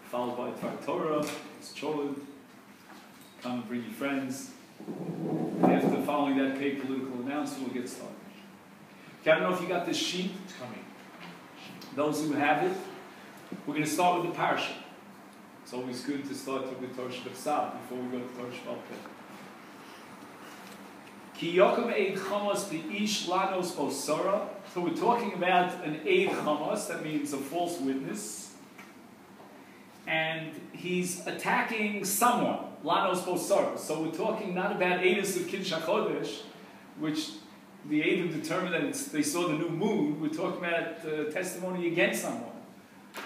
followed by Torah, it's Cholad, come and bring your friends. After following that paid political announcement, we'll get started. Okay, I don't know if you got this sheet. It's coming. Those who have it, we're going to start with the parasha. It's always good to start with Torah Shabbat before we go to Torah Shabbat. Ki yokum eid chamos ish lanos osara. So we're talking about an eid chamos, that means a false witness. And he's attacking someone, lanos osara. So we're talking not about eidus of Kiddush HaChodesh, which the eidim determined that they saw the new moon. We're talking about testimony against someone,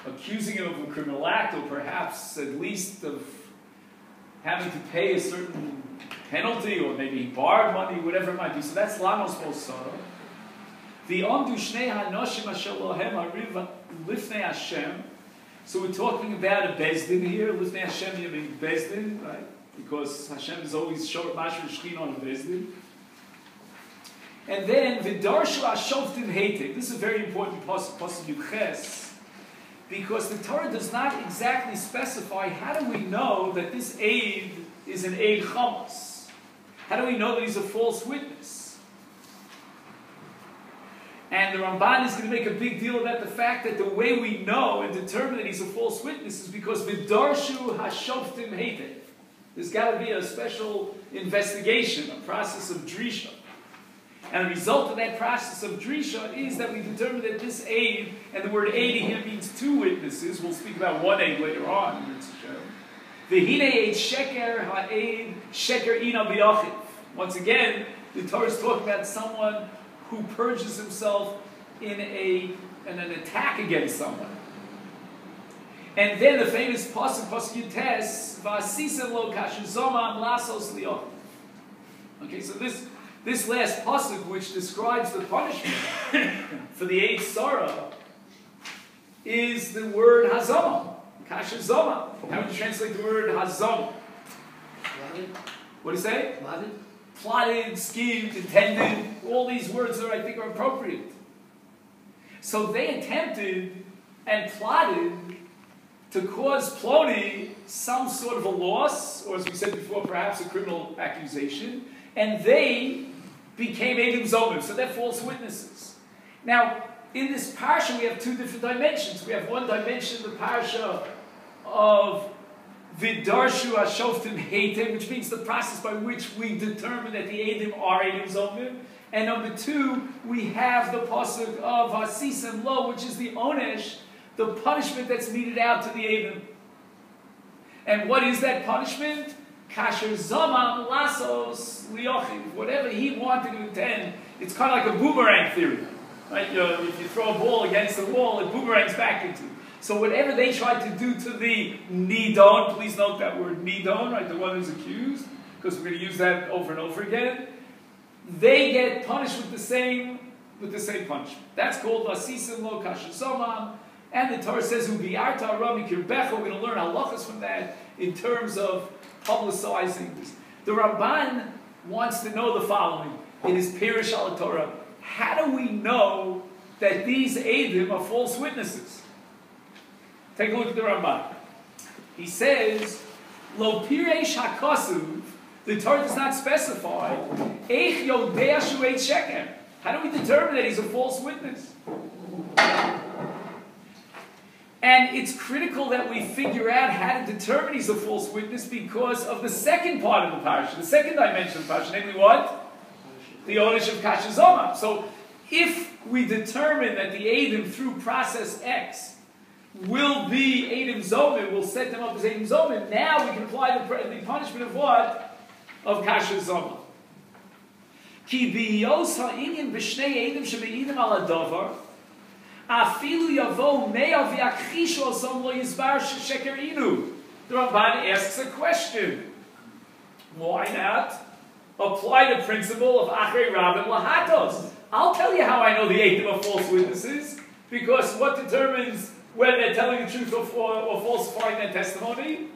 accusing him of a criminal act, or perhaps at least of having to pay a certain penalty, or maybe he borrowed money, whatever it might be. So that's lanos osara. The omdu shnei hanoshim asher lohem hariv lifnei Hashem. So we're talking about a bezdin here. Lifnei Hashem means bezdin, right? Because Hashem is always short masher shchin on a bezdin. And then v'darshu hashoftim heitek. This is a very important pasuk Yuches, because the Torah does not exactly specify how do we know that this aid is an aid chamos. How do we know that he's a false witness? And the Ramban is going to make a big deal about the fact that the way we know and determine that he's a false witness is because v'darshu hashoftim heitek. There's got to be a special investigation, a process of drisha. And the result of that process of drisha is that we determine that this aid, and the word aid here means two witnesses. We'll speak about one aid later on. V'hinei aid sheker ha'aid sheker ina b'yachiv. Once again, the Torah is talking about someone who purges himself in an attack against someone. And then the famous pasuk Yutes v'asisem lo kashuzomam lasos liyachiv. Okay, so this last pasuk, which describes the punishment for the Eid Sarah, is the word hazama, kasher zoma. How would you translate the word hazama? Plotted. What do you say? Plotted. Plotted, schemed, intended. All these words that I think are appropriate. So they attempted and plotted to cause Ploni some sort of a loss, or as we said before, perhaps a criminal accusation, and they became Eidim Zomim, so they're false witnesses. Now, in this parsha, we have two different dimensions. We have one dimension, the parsha of Vidarshu Hashoftim Heitem, which means the process by which we determine that the Eidim are Eidim Zomim. And number two, we have the pasuk of Hasisem Lo, which is the Onesh, the punishment that's meted out to the Eidim. And what is that punishment? Kasher Zomam Lasos Liochiv. Whatever he wanted to intend, it's kind of like a boomerang theory. Right? If you throw a ball against the wall, it boomerangs back into you. So whatever they tried to do to the Nidon, please note that word Nidon, right? The one who's accused, because we're going to use that over and over again. They get punished with the same punishment. That's called Vasisim Lo Kasher Zomam. And the Torah says, Ubiarta Arami Kirbecha. We're going to learn halachas from that in terms of publicizing this. The Ramban wants to know the following in his Pirush al Torah. How do we know that these Eidim are false witnesses? Take a look at the Ramban. He says, Lo Piresh HaKosuv, the Torah does not specify, Eich Yodea Shu'eit Sheker. How do we determine that he's a false witness? And it's critical that we figure out how to determine he's a false witness because of the second part of the parasha, the second dimension of the parasha, namely what? The Onish of Kasher Zoma. So if we determine that the Eidim through process X will be Eidim Zomim, will set them up as Eidim Zomim, now we can apply the punishment of what? Of Kasher Zoma. Ki biyos ha'inyan b'shnei Eidim shebe'idim al hadavar afilu yavo mea v'yakchishu osom lo yizbar sheker inu. The Ramban asks a question. Why not apply the principle of Achrei Rabin Lahatos? I'll tell you how I know the Eidim are false witnesses, because what determines whether they're telling the truth or falsifying their testimony?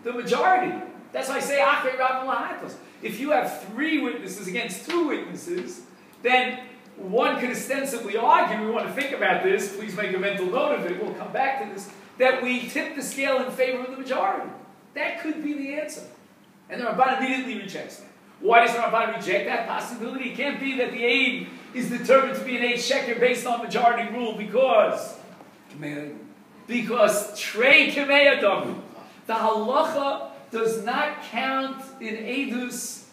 The majority. That's why I say Achrei Rabin Lahatos. If you have 3 witnesses against 2 witnesses, then one could ostensibly argue, we want to think about this, please make a mental note of it, we'll come back to this, that we tip the scale in favor of the majority. That could be the answer. And the Ramban immediately rejects that. Why does the Ramban reject that possibility? It can't be that the aid is determined to be an aid sheker based on majority rule because trei kamei adamu. The halacha does not count in edus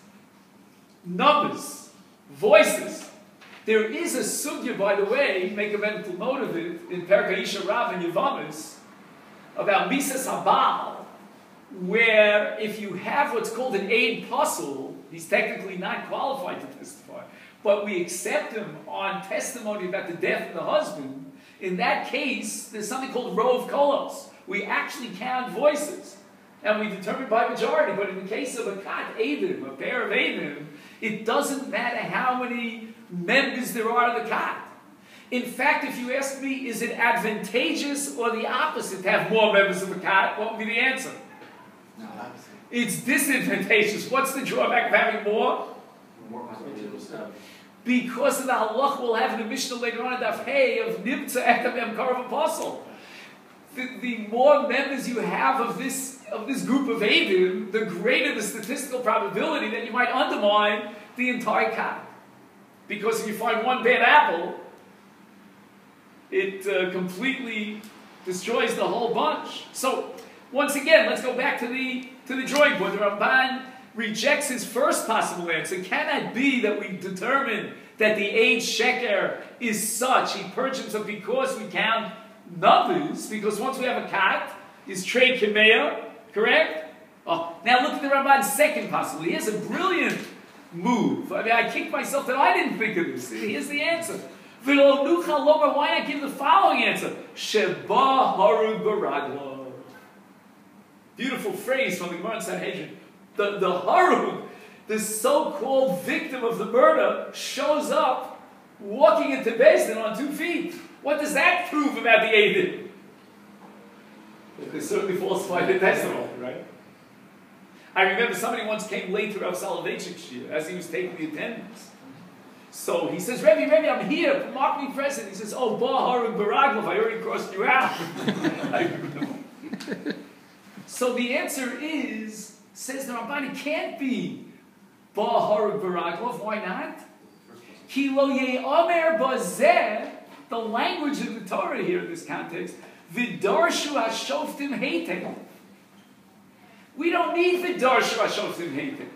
numbers, voices. There is a sugya, by the way, make a mental note of it, in Perka Isha Rav and Yavamis, about Misas Habal, where if you have what's called an aid puzzle, he's technically not qualified to testify, but we accept him on testimony about the death of the husband. In that case, there's something called rov kolos. We actually count voices, and we determine by majority. But in the case of a kat eidim, a pair of eidim, it doesn't matter how many members there are of the kat. In fact, if you ask me, is it advantageous or the opposite to have more members of the kat, what would be the answer? No, opposite. It's disadvantageous. What's the drawback of having more? Because of the halach we'll have in the Mishnah later on at Daf Hey of Nimtza Etam Emkarav Apostle. The more members you have of this group of Eidim, the greater the statistical probability that you might undermine the entire kat. Because if you find one bad apple, it completely destroys the whole bunch. So, once again, let's go back to the drawing board. The Ramban rejects his first possible answer. Can it be that we determine that the age sheker is such, he purged himself because we count numbers, because once we have a kat, is trei kameya, correct? Oh, now look at the Ramban's second possibility. Here's a brilliant move. I mean, I kicked myself that I didn't think of this. Here's the answer. Why not give the following answer? Sheba haru baraglo. Beautiful phrase from the Gemara in Sanhedrin. The harug, the so-called victim of the murder, shows up walking into Beis Din on 2 feet. What does that prove about the Eidim? They certainly falsified the testimony, right? I remember somebody once came late to Rav Soloveitchik's shiur as he was taking the attendance. So he says, Rebbe, I'm here, mark me present. He says, oh, Ba Harug Baraglov, I already crossed you out. So the answer is, says the Ramban, it can't be Ba Harug Baraglov. Why not? Ki lo ye'omer bazeh, the language of the Torah here in this context, v'darshu hashoftim heitem. We don't need v'darshu hashoftim heitem.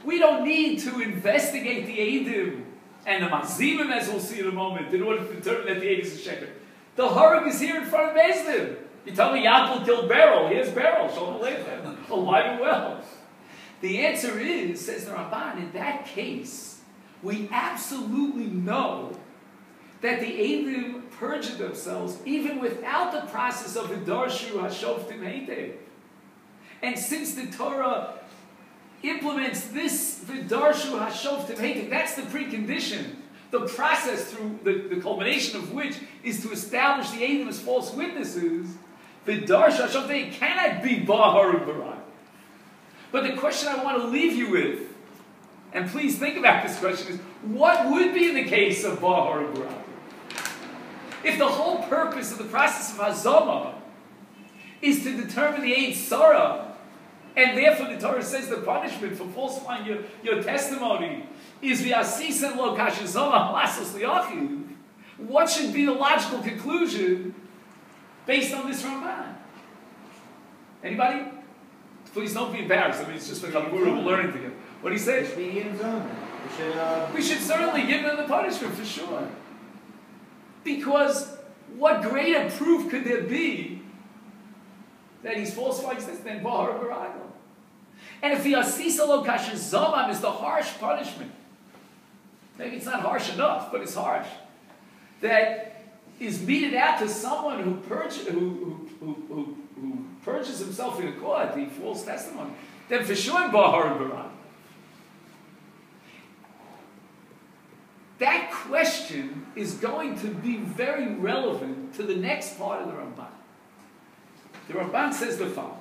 We don't need to investigate the Eidim and the Mazimim, as we'll see in a moment, in order to determine that the Eid is a sheker. The Harug is here in front of Beis Din. You tell me Yaakov killed Beryl. Here's Beryl. Shalom Aleichem. Alive and well. The answer is, says the Ramban, in that case, we absolutely know that the Eidim purged themselves even without the process of the Darshu Hashoftim Heitev. And since the Torah implements this V'darshu Hashoftim Heitev, that's the precondition, the process through the culmination of which is to establish the Eidim as false witnesses. V'darshu Hashoftim Heitev cannot be Baharu Barak. But the question I want to leave you with, and please think about this question, is what would be in the case of Baharu Barak? If the whole purpose of the process of Hazama is to determine the Eid Sarah, and therefore the Torah says the punishment for falsifying your testimony is v'asisen lo kashizama lasos liachiv, what should be the logical conclusion based on this Ramban? Anybody? Please don't be embarrassed. I mean, it's just like we're learning together. What do you say? We should certainly give them the punishment for sure. Because what greater proof could there be that he's falsifying this than Bahar Barago? And if the Asisa Lo Kasher Zomam is the harsh punishment, maybe it's not harsh enough, but it's harsh, that is meted out to someone who purges himself in a court, the false testimony, then for sure Bahar Barago. That question is going to be very relevant to the next part of the Ramban. The Ramban says the following.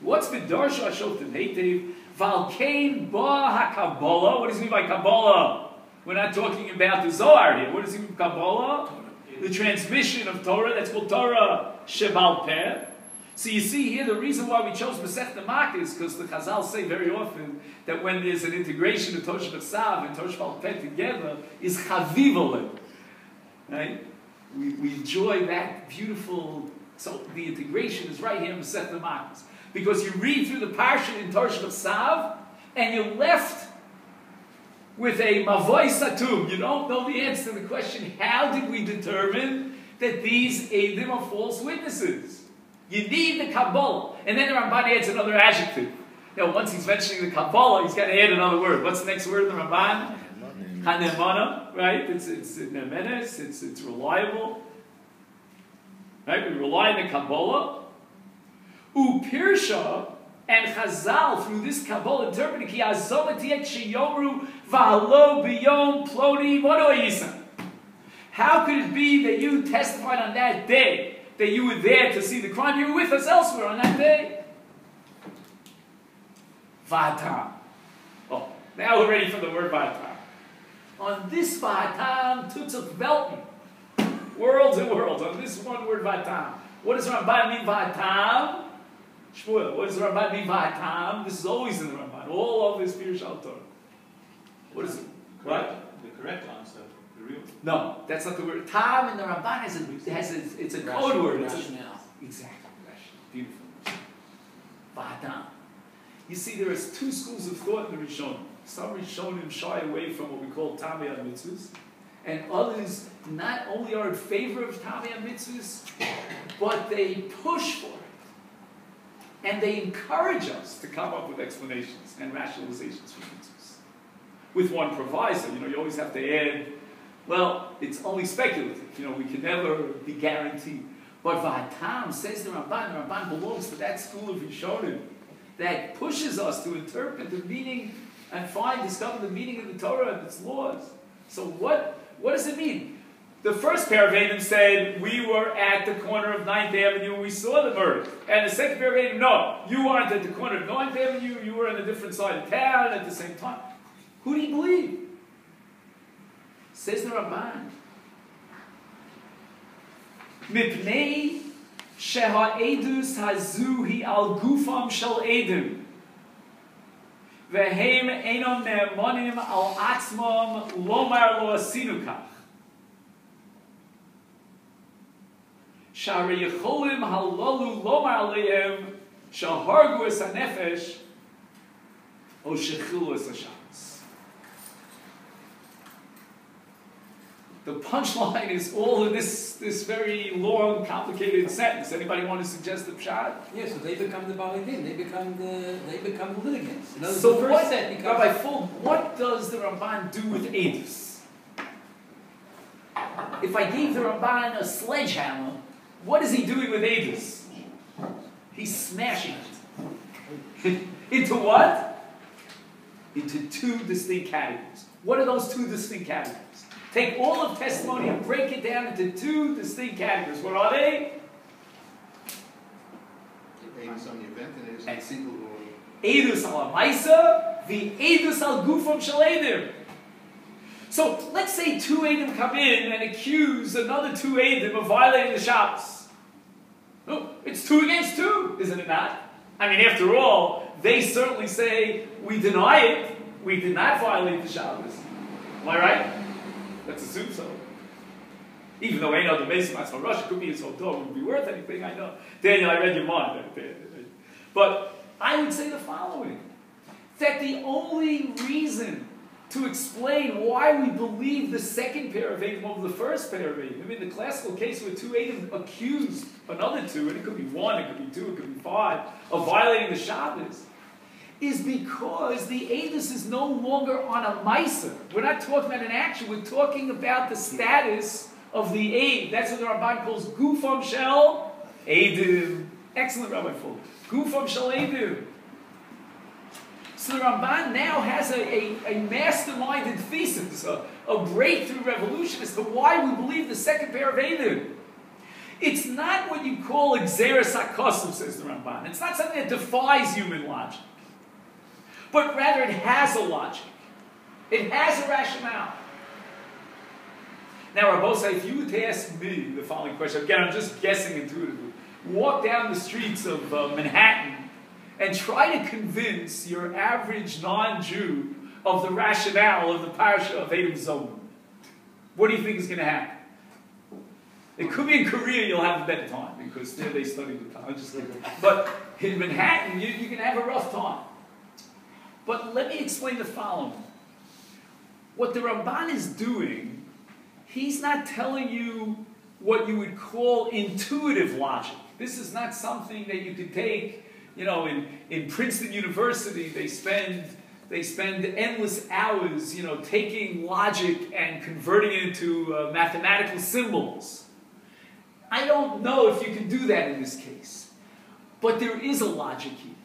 What's V'darshu Hashoftim Heitev? Valkein ba HaKabbalah. What does he mean by Kabbalah? We're not talking about the Zohar here. What is it? Kabbalah? The transmission of Torah. That's called Torah Shebal Peh. So you see here, the reason why we chose Masechet Makkot is because the Chazal say very often that when there's an integration of Torah Shebal and Torah Shebal Peh together, is Chaviv. Right? We enjoy that beautiful. So the integration is right here in Masechet Makkot. Because you read through the parsha in Torah Shebal and you're left with a Mavoy Satum. You don't know the answer to the question, how did we determine that these Eidim are false witnesses? You need the Kabbalah. And then the Ramban adds another adjective. Now, once he's mentioning the Kabbalah, he's got to add another word. What's the next word in the Ramban? Hanemana, right? It's nemenes, it's reliable. Right? We rely on the Kabbalah. Upirsha and Chazal, through this Kabbalah, interpreted Ki Azomatiet Sheyomru V'Halo B'Yom Ploni Mono Yisa. How could it be that you testified on that day that you were there to see the crime? You were with us elsewhere on that day. Vatam. Oh, now we're ready for the word Vatam. On this Vatam, Tutzuk Velten. Worlds and worlds. On this one word Vatam. What does Ramban mean Vatam? Shmuel, what does the Ramban mean Vatam? This is always in the Ramban. All of this Pirush Al Torah. What is it? What? The correct answer. The real. No, that's not the word. Tam in the Ramban it's a code word. Rationale. Exactly. Rationale. Beautiful. Vatam. You see, there is two schools of thought in the Rishonim. Some Rishonim shy away from what we call Tamei mitzvahs, and others not only are in favor of Tamei mitzvahs, but they push for it. And they encourage us to come up with explanations and rationalizations for mitzvahs. With one proviso, you always have to add, well, it's only speculative. We can never be guaranteed. But Vatam, says the Ramban belongs to that school of Rishonim that pushes us to interpret the meaning and discover the meaning of the Torah and its laws. So what does it mean? The first pair of Eidim said, we were at the corner of 9th Avenue and we saw the murder. And the second pair of Eidim, no, you weren't at the corner of 9th Avenue, you were on a different side of town at the same time. Who do you believe? Says the Ramban. Mipnei sheha'edus hazu hi al gufam shel Eidim. Vehem enom ne'emanim al atzmam lomar lo asinu kach. Shari Yecholim halalu lomar aleim shahargu es hanefesh o shechilu es hashabbos. The punchline is all in this very long, complicated sentence. Anybody want to suggest the pshat? Yeah, so they become the balidim. They become the litigants. So Rabbi Fulton, what does the Ramban do with Eidos? If I gave the Ramban a sledgehammer, what is he doing with Eidos? He's smashing it. Into what? Into two distinct categories. What are those two distinct categories? Take all of testimony and break it down into two distinct categories. What are they? Eidos on the event and Eidos on the single or... Eidos al Maisa, the Eidos al Gufam Shel Eidim. So let's say two Eidim come in and accuse another two Eidim of violating the Shabbos. No, it's 2 against 2, isn't it not? I mean, after all, they certainly say, we deny it. We did not violate the Shabbos. Am I right? Let's assume so. Even though I know the Masechet Makkot Rush could be his whole dog, wouldn't be worth anything, I know. Daniel, I read your mind. But I would say the following. That the only reason to explain why we believe the second pair of Eidim over the first pair of Eidim, in the classical case where two Eidim accused another two, and it could be 1, it could be 2, it could be 5, of violating the Shabbos, is because the Eidos is no longer on a Maisa. We're not talking about an action, we're talking about the status of the Eid. That's what the Ramban calls Gufam Shel Eidim. Excellent, Rabbi Full. Gufam Shel Eidim. So the Ramban now has a masterminded thesis, a breakthrough revolution as to why we believe the second pair of Eidim. It's not what you call Xeris HaKosim, says the Ramban. It's not something that defies human logic. But rather it has a logic. It has a rationale. Now, Rabbosai, if you were to ask me the following question, again, I'm just guessing intuitively, walk down the streets of Manhattan and try to convince your average non-Jew of the rationale of the parasha of Edom Zomim. What do you think is going to happen? It could be in Korea you'll have a better time, because there they study the time. I'm just kidding. But in Manhattan, you can have a rough time. But let me explain the following. What the Ramban is doing, he's not telling you what you would call intuitive logic. This is not something that you could take, in Princeton University, they spend endless hours, taking logic and converting it into mathematical symbols. I don't know if you can do that in this case. But there is a logic here.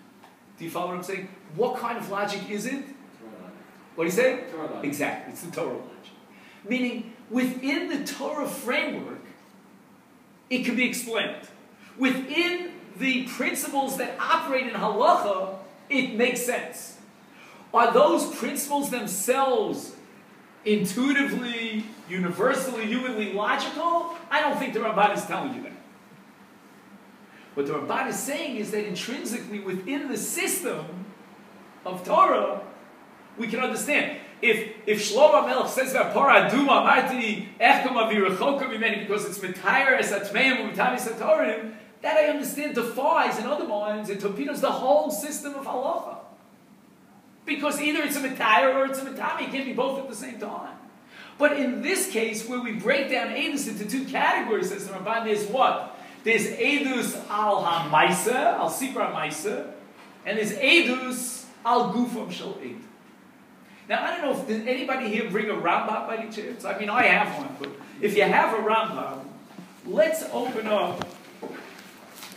Do you follow what I'm saying? What kind of logic is it? What do you say? Torah logic. Exactly, it's the Torah logic. Meaning, within the Torah framework, it can be explained. Within the principles that operate in halacha, it makes sense. Are those principles themselves intuitively, universally, humanly logical? I don't think the Ramban is telling you that. What the Ramban is saying is that intrinsically within the system of Torah, we can understand. If Shlomo Melech says about Parah Aduma, Marti Echkom Avirechokom Imeni, because it's Metayer Es Atmeim Umitamis Satorim, that I understand defies, in other minds, it torpedoes the whole system of halacha. Because either it's a Metayer or it's a Metami. It can't be both at the same time. But in this case, where we break down Edus into two categories, says the Ramban, there's what? There's Edus al HaMaisa, al Sipra HaMaisa, and there's Edus al Gufam Shel Ed. Now, I don't know if did anybody here bring a Rambam by any chance? I mean, I have one, but if you have a Rambam, let's open up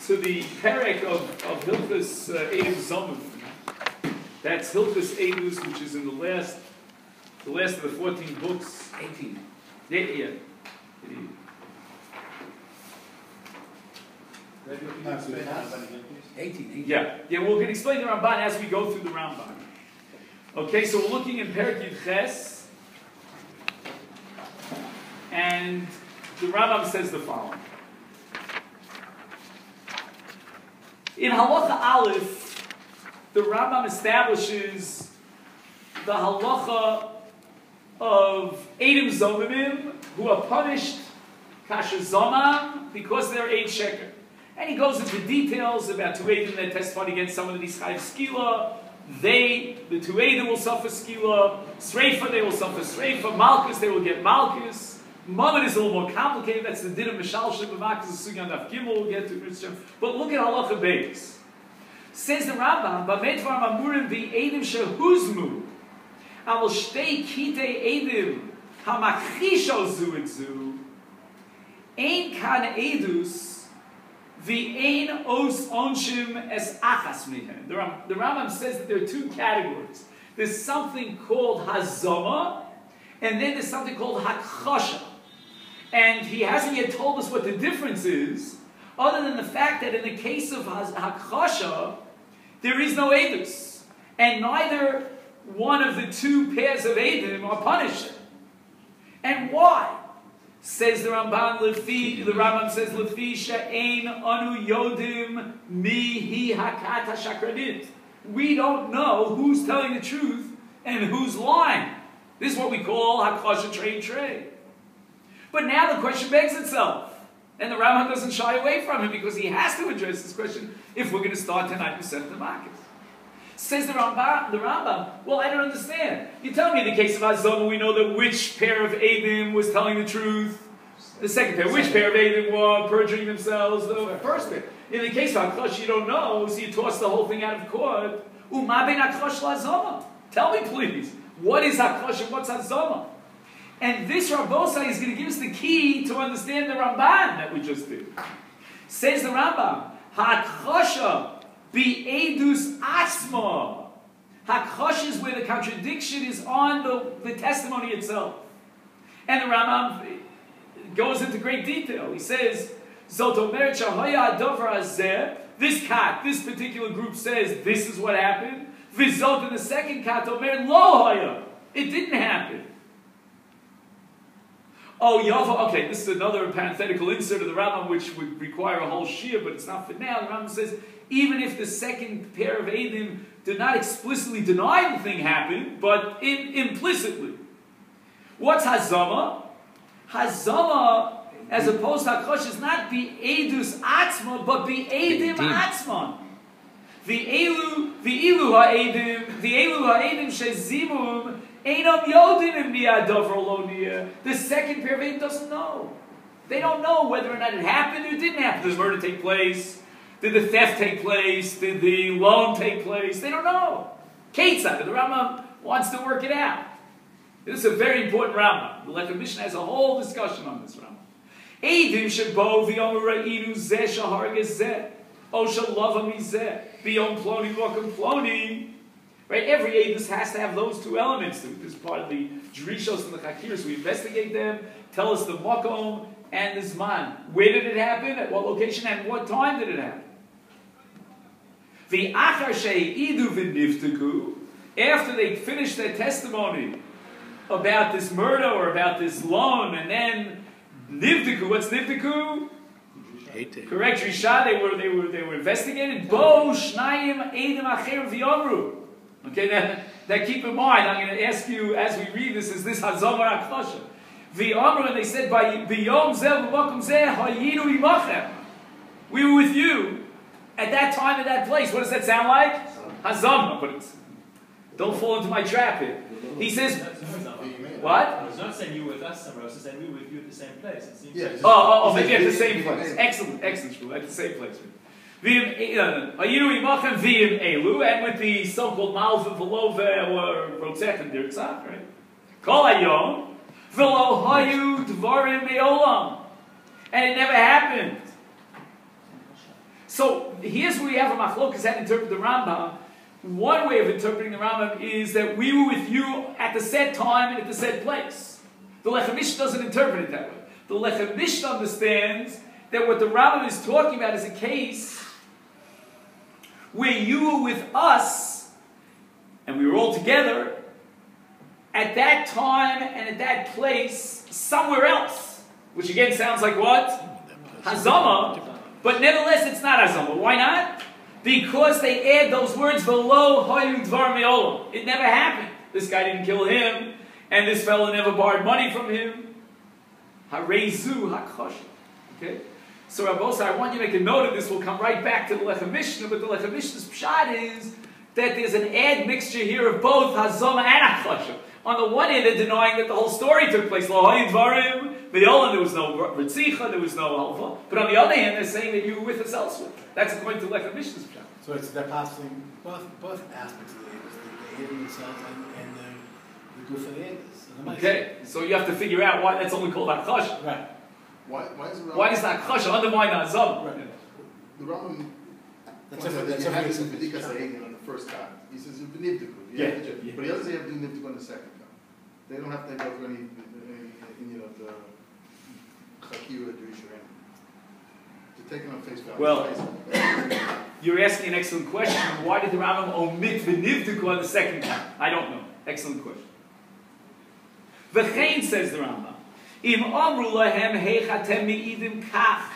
to the Perek of Hilchos Edom Zomim. That's Hilchos Edus, which is in the last of the 14 books. 18. Yeah. 18. Yeah, we're going to explain the Ramban as we go through the Ramban. Okay, so we're looking in Perek Yud Ches, and the Rambam says the following. In Halacha Aleph, the Rambam establishes the halacha of Edom Zomimim, who are punished kasher zomam because they're 8 sheker. And he goes into details about two Edom that testified against someone of these chayv skila. The two Edom will suffer skila. Sreifa, they will suffer sreifa. Malchus, they will get malchus. Mammon is a little more complicated. That's the din of Mishalshim, B'Makas, Sugyan Daf Gimel. We'll get to Christian. But look at halacha beis. Says the Rambam, B'Medvar Mamurim v'Edom shehuzmu Aval shtei kitei Edom hamachisho zu et zu ein kan edus v'ein os onshim es achas mihen. The Rambam says that there are two categories. There's something called hazoma, and then there's something called hakchasha. And he hasn't yet told us what the difference is, other than the fact that in the case of hakchasha, there is no edus, and neither one of the two pairs of Edom are punished. And why? Says the Ramban, the Rambam says, Lefi she'ein anu yodim mi hi hakat hashakranit. We don't know who's telling the truth and who's lying. This is what we call hakasha trade. But now the question begs itself. And the Rambam doesn't shy away from it because he has to address this question if we're going to start tonight with Masechet Makkot. Says the Rambam, well, I don't understand. You tell me in the case of Azoma, we know that which pair of Edom was telling the truth. The second pair, which pair of Edom were perjuring themselves? The first pair. In the case of Hakrosh, you don't know, so you toss the whole thing out of court. Uma ben Hakrosh la'Azoma. Tell me, please, what is Hakrosh and what's Azoma? And this Rabbosai is going to give us the key to understand the Ramban that we just did. Says the Rambam, Hakrosha Be'edus asma. Hakrosh is where the contradiction is on the testimony itself. And the Rambam goes into great detail. He says, Zot omer shahaya adover hazeh. This particular group says this is what happened. V'zot in the second kat omer lo haya. It didn't happen. Oh, Yava, okay, this is another parenthetical insert of the Rambam which would require a whole shiur, but it's not for now. The Rambam says, even if the second pair of Eidim did not explicitly deny the thing happened, but implicitly. What's Hazama? Hazama, as opposed to Hakosh, is not be Eidus Atzma, but be Eidim Atzman. The Elu Ha'edim Shezimum Einam Yodim Miyadov. The second pair of Eidim doesn't know. They don't know whether or not it happened or it didn't happen. Did the murder take place? Did the theft take place? Did the loan take place? They don't know. Ketzad, the Rambam wants to work it out. This is a very important Rambam. The Lechem Mishnah has a whole discussion on this Rambam. Eidim shebo v'yomer ra'inu zeh shaharges zeh. Osha lava mizeh. Biyom ploni v'okem ploni. Right? Every Eidus has to have those two elements. This is part of the Drishos and the Chakiros. We investigate them, tell us the Makom and the Zman. Where did it happen? At what location? And what time did it happen? The Achar she'idu v'niftaku. After they finished their testimony about this murder or about this loan, and then niftaku. What's niftaku? Correct, Risha. They were investigated. Bo shnayim eidim acher v'yomru. Okay, now keep in mind. I'm going to ask you as we read this: is this hazamar akosha? V'yomru, and they said by biyom zeh v'makom zeh hayinu imachem. We were with you at that time, at that place. What does that sound like? Hazamar, but don't fall into my trap here. He says, what? I was not saying you were with us somewhere, I was saying we were with you at the same place. It seems Yeah. Oh, maybe at the same place. Excellent, Shmuel, at the same place. And with the so-called Malva, Velove, or Rotzech and Dirtzach, right? Kol hayom, v'lo hayu dvarim me'olam. And it never happened. So here's where we have a machlokas that interpret the Rambam. One way of interpreting the Rambam is that we were with you at the said time and at the said place. The Lechem Mishnah doesn't interpret it that way. The Lechem Mishnah understands that what the Rambam is talking about is a case where you were with us and we were all together at that time and at that place somewhere else. Which again sounds like what? Hazama. But nevertheless it's not Hazama. Why not? Because they add those words, v'lo hayu dvar me'olam. It never happened. This guy didn't kill him, and this fellow never borrowed money from him. Harezu hakosh. Okay? So Rabbosai, I want you to make a note of this. We'll come right back to the Lechem Mishnah, but the Lechem Mishnah's pshat is that there's an add mixture here of both hazama and hakosh. On the one hand, they're denying that the whole story took place. Lo hayu dvarim me'olam. There was no ritzicha, there was no halva. But on the other hand, they're saying that you were with us elsewhere. That's according to Lechem Mishnah's pshat. So it's they're passing both aspects of the Eidim itself and the goof of the Eidim. Okay, so you have to figure out why that's only called Akash. Right. Why is that Akash undermine Azam? Right. The Rambam That's points out that's that you have a some B'dikas Ha'egin on the first time. He says you nivdiku. Yeah. But he doesn't say you have to do nivdiku on the second time. They don't have to go through any the Chakira Jewish or anything. To take it on face value. Well, you're asking an excellent question. Why did the Rambam omit the nivdiku on the second time? I don't know. Excellent question. V'chein, says the Rambam, im amru lahem heichatem mi'idim kach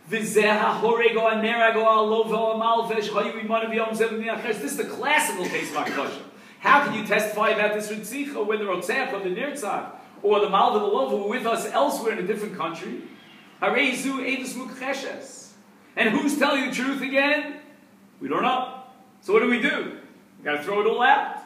v'zeh ha'horeg o ha'nerag o ha'lov o ha'malvesh hayu imanu v'yom zev v'mi'achesh. This is the classical case of Akosha. How can you testify about this Ritzicha or whether Rotzach or the Nirtzach or the Malva, the Lov, who were with us elsewhere in a different country? Hareizu edus mukcheshes. And who's telling the truth again? We don't know. So what do? We've got to throw it all out.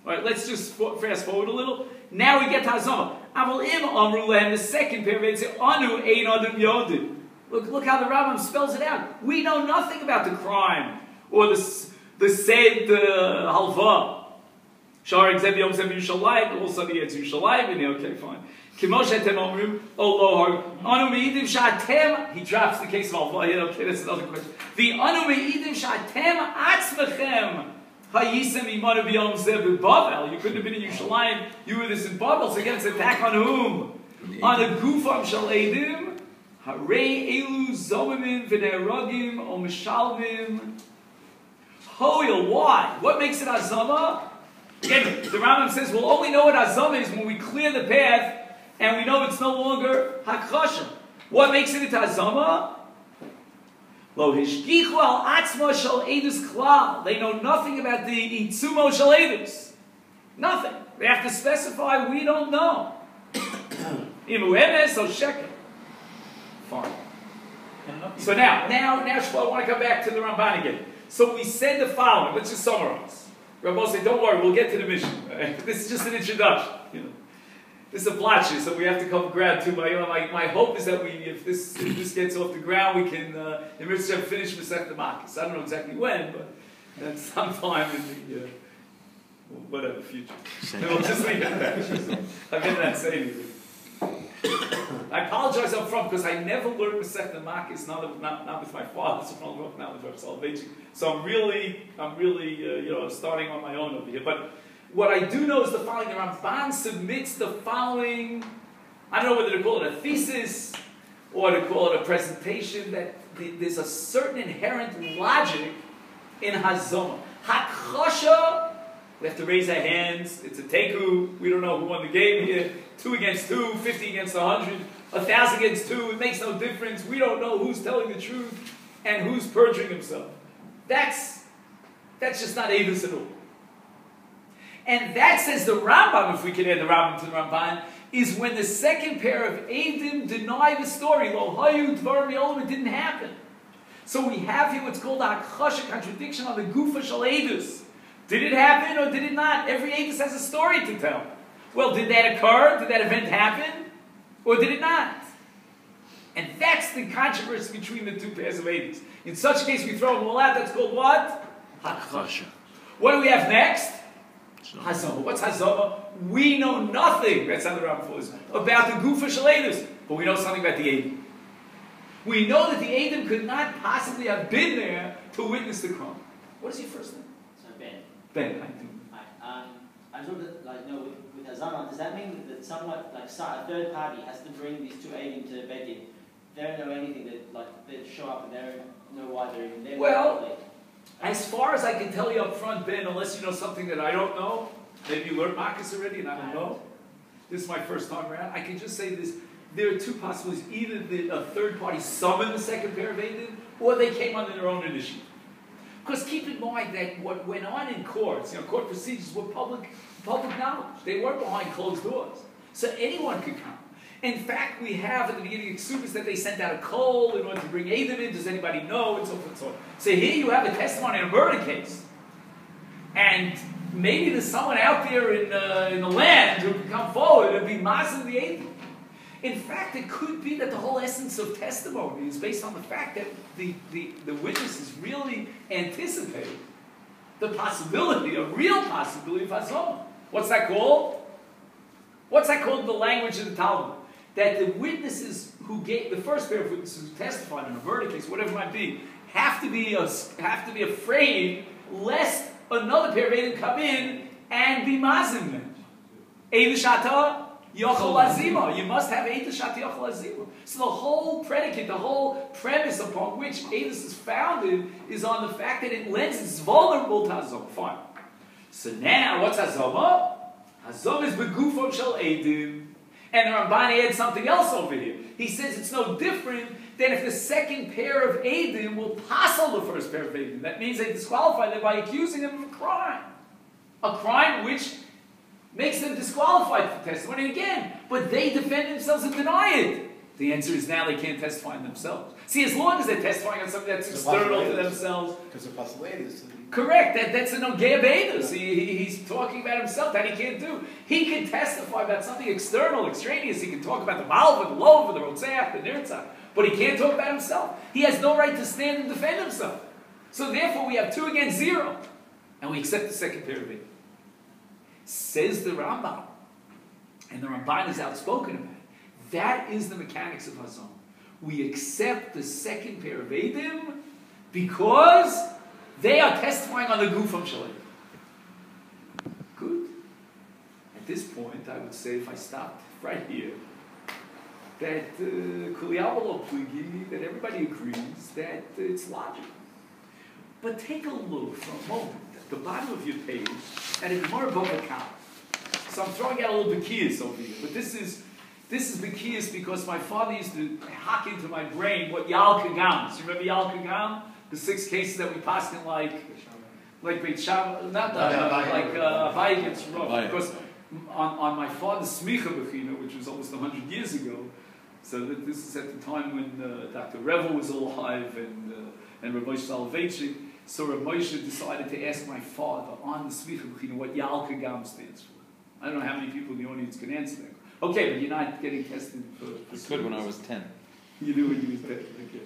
All right, let's just fast forward a little. Now we get to Hazama. Aval im amru lehem, the second period, say anu ein adam yodim. Look how the Rambam spells it out. We know nothing about the crime or the said halva. Shar exem yom zem Yerushalayim. All of a sudden he gets Yerushalayim, and okay, fine. Kimosh etem omrim o lohar anu meidim shatem. He drops the case of halva. Yeah, okay, that's another question. The anu meidim shatem atzmechem. You couldn't have been in Yerushalayim. You were this in Babel. So again, it's an attack on whom? On the gufam shal edim. Harei elu zomimim v'ne'erogim o mishalvim. Hoil, why? What makes it azama? Again, the Rambam says we'll only know what azama is when we clear the path and we know it's no longer hakosha. What makes it into hazama? Lo hishgichu al atzma shel edus klal. They know nothing about the itzumo shel edus. Nothing. They have to specify, we don't know. Imu emes or sheker. Fine. So now, Shmuel, I want to come back to the Ramban again. So we said the following. Let's just summarize. Rabbi said, don't worry, we'll get to the mission. Right? This is just an introduction. You know, this is a Blatt Shiur, so we have to come grab too. My hope is that if this gets off the ground, we can in Masechet finish Masechet Makkot. I don't know exactly when, but that's sometime in the whatever future. We'll just leave it at that. I better not say anything. I apologize up front because I never learned Masechet Makkot, not with my father, so I'm not knowledge of salvation. So I'm really, starting on my own over here. But what I do know is the following: the Ramban submits the following. I don't know whether to call it a thesis or to call it a presentation. That there's a certain inherent logic in hazoma. Hakosha. We have to raise our hands. It's a teku. We don't know who won the game here. 2 against 2, 50 against 100, 1,000 against 2. It makes no difference. We don't know who's telling the truth and who's perjuring himself. That's just not Avis at all. And that, says the Rambam, if we can add the Rambam to the Ramban, is when the second pair of Eidim deny the story. Lo hayu dvar mi'olam, it didn't happen. So we have here what's called a hakosha, contradiction on the gufa shel Eidus. Did it happen or did it not? Every Eidus has a story to tell. Well, did that occur? Did that event happen? Or did it not? And that's the controversy between the two pairs of Eidus. In such a case, we throw them all out. That's called what? Hakosha. What do we have next? Hazoma. What's Hazoma? We know nothing. That's how the Rambam falls. About the Gufa Shel Eidus. But we know something about the Eidim. We know that the Eidim could not possibly have been there to witness the crime. What is your first name? Ben, I do. I sort of with Hazama, does that mean that somewhat like a third party has to bring these two Eidim to Bedin? They don't know anything. They show up and they don't know why they're even there. Well, as far as I can tell you up front, Ben, unless you know something that I don't know, maybe you learned Marcus already and I don't know. This is my first time around. I can just say this: there are two possibilities: either a third party summoned the second pair of Eidim, or they came under their own initiative. Because keep in mind that what went on in courts, court procedures were public knowledge. They weren't behind closed doors. So anyone could come. In fact, we have at the beginning of Ksubis that they sent out a call in order to bring Eidim in. Does anybody know? And so forth and so on. So here you have a testimony in a murder case. And maybe there's someone out there in the land who can come forward and be massing the Eidim. In fact, it could be that the whole essence of testimony is based on the fact that the witnesses really anticipate the possibility, a real possibility of hazoma. What's that called? What's that called in the language of the Talmud? That the witnesses who gave, the first pair of witnesses who testified in a murder case, whatever it might be, have to be afraid lest another pair of Eidim come in and be mazim them. Eidu shata Yochel Azima. You must have Eidos Shat Yochel Azima. So the whole predicate, the whole premise upon which Eidos is founded is on the fact that it lends it's vulnerable to Hazoma. Fine. So now, what's Hazoma? Hazoma is Begufon Shel Eidim. And the Ramban adds something else over here. He says it's no different than if the second pair of Eidim will passel the first pair of Eidim. That means they disqualify them by accusing them of a crime. A crime which makes them disqualified for testimony again, but they defend themselves and deny it. The answer is now they can't testify on themselves. See, as long as they're testifying on something that's external to themselves. Because they're possibilities. Correct, that's an Ogea Vedas. He's talking about himself, that he can't do. He can testify about something external, extraneous. He can talk about the Malva, the Lova, the Rotzeach, the Nirtzach, but he can't talk about himself. He has no right to stand and defend himself. So therefore we have 2 against 0, and we accept the second pair of it. Says the Rambam, and the Ramban is outspoken about it. That is the mechanics of Hazon. We accept the second pair of Eidim because they are testifying on the Gufam Shalem. Good. At this point, I would say, if I stopped right here, that that everybody agrees that it's logical. But take a look for a moment at the bottom of your page, and it's more above a count. So I'm throwing out a little bit keys over here, but this is This is Bekias because my father used to hack into my brain what Yal Kagam is. You remember Yal Kagam? The 6 cases that we passed in like Beit Shammai, not that, like Abai against Rav. Because on my father's Smicha Bechina, which was almost 100 years ago, so that this is at the time when Dr. Revel was alive and Rav Moshe Soloveitchik. So Rav Moshe decided to ask my father on the Smicha Bechina what Yal Kagam stands for. I don't know how many people in the audience can answer that. Okay, but you're not getting tested for I could when I was 10. You knew when you was 10. Okay.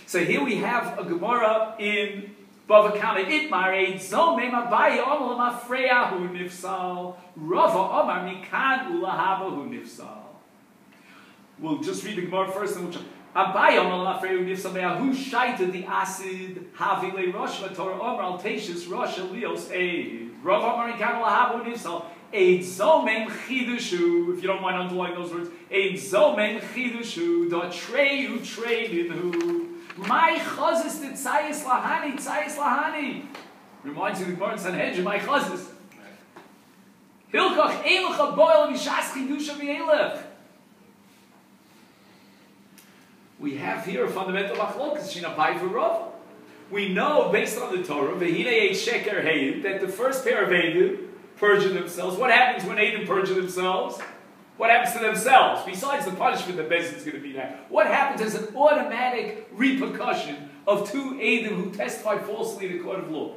So here we have a Gemara in Bava Kama Itmar Eid Zomem Abaye Omar Mafreya Hu Nifsal Rava Omar Mikan Ulahaba Hu Nifsal. We'll just read the Gemara first and we'll check. Abaye Omar Mafreya Hu Nifsal Me'ahu Shaita the Acid Havile Rosh Torah Omar Al Teishis Rosh Elios Eid Rava Omar Mikan Ulahaba Hu Nifsal Eid Zomem Chidushu, if you don't mind underlining those words, Eid Zomem Chidushu, Da Treyu Treinu, My Chazis Did Tzayis Lahani. Reminds you of the Gemara in Sanhedrin, My Chazis. Hilkach Eilecha Boil Mishas Chidusha V'Eilech. We have here a fundamental machlokas, Shina Pai V'Rav. We know, based on the Torah, V'Hine Eid Sheker Heid, that the first pair of Eidim purging themselves. What happens when Eidim purge themselves? What happens to themselves? Besides the punishment that Beis Din is going to be now. What happens as an automatic repercussion of 2 Eidim who testify falsely in the court of law?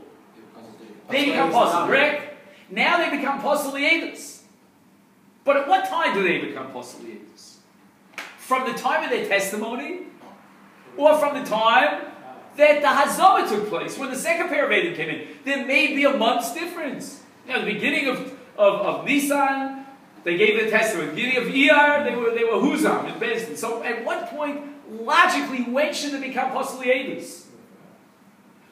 They become possible, correct? Now they become possibly Eidim. But at what time do they become possibly Eidim? From the time of their testimony? Or from the time that the Hazama took place, when the second pair of Eidim came in? There may be a month's difference. Now, at the beginning of Nisan, they gave their testimony. At the beginning of Iyar, they were Huzam in Beis Din. So, at what point, logically, when should they become possibly Eidos?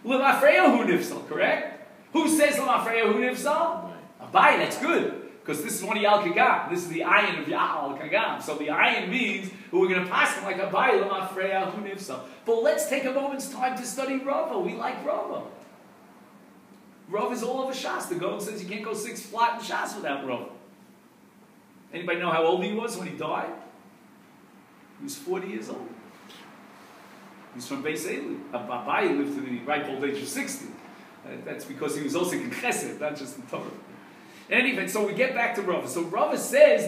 L'mafreya hu nifsal, correct? Who says l'mafreya hu nifsal? Abai, that's good. Because this is one of Yal Kagam. This is the ayin of Yal Kagam. So the ayin means we're going to pass them like Abai l'mafreya hu nifsal. But let's take a moment's time to study Rava. We like Rava. Rav is all over Shas. The Gaon says you can't go 6 flat in Shas without Rav. Anybody know how old he was when he died? He was 40 years old. He's from Beis Eli. Abai lived to the ripe old age of 60. That's because he was also in Chesed, not just in Torah. In any event, so we get back to Rav. So Rav says,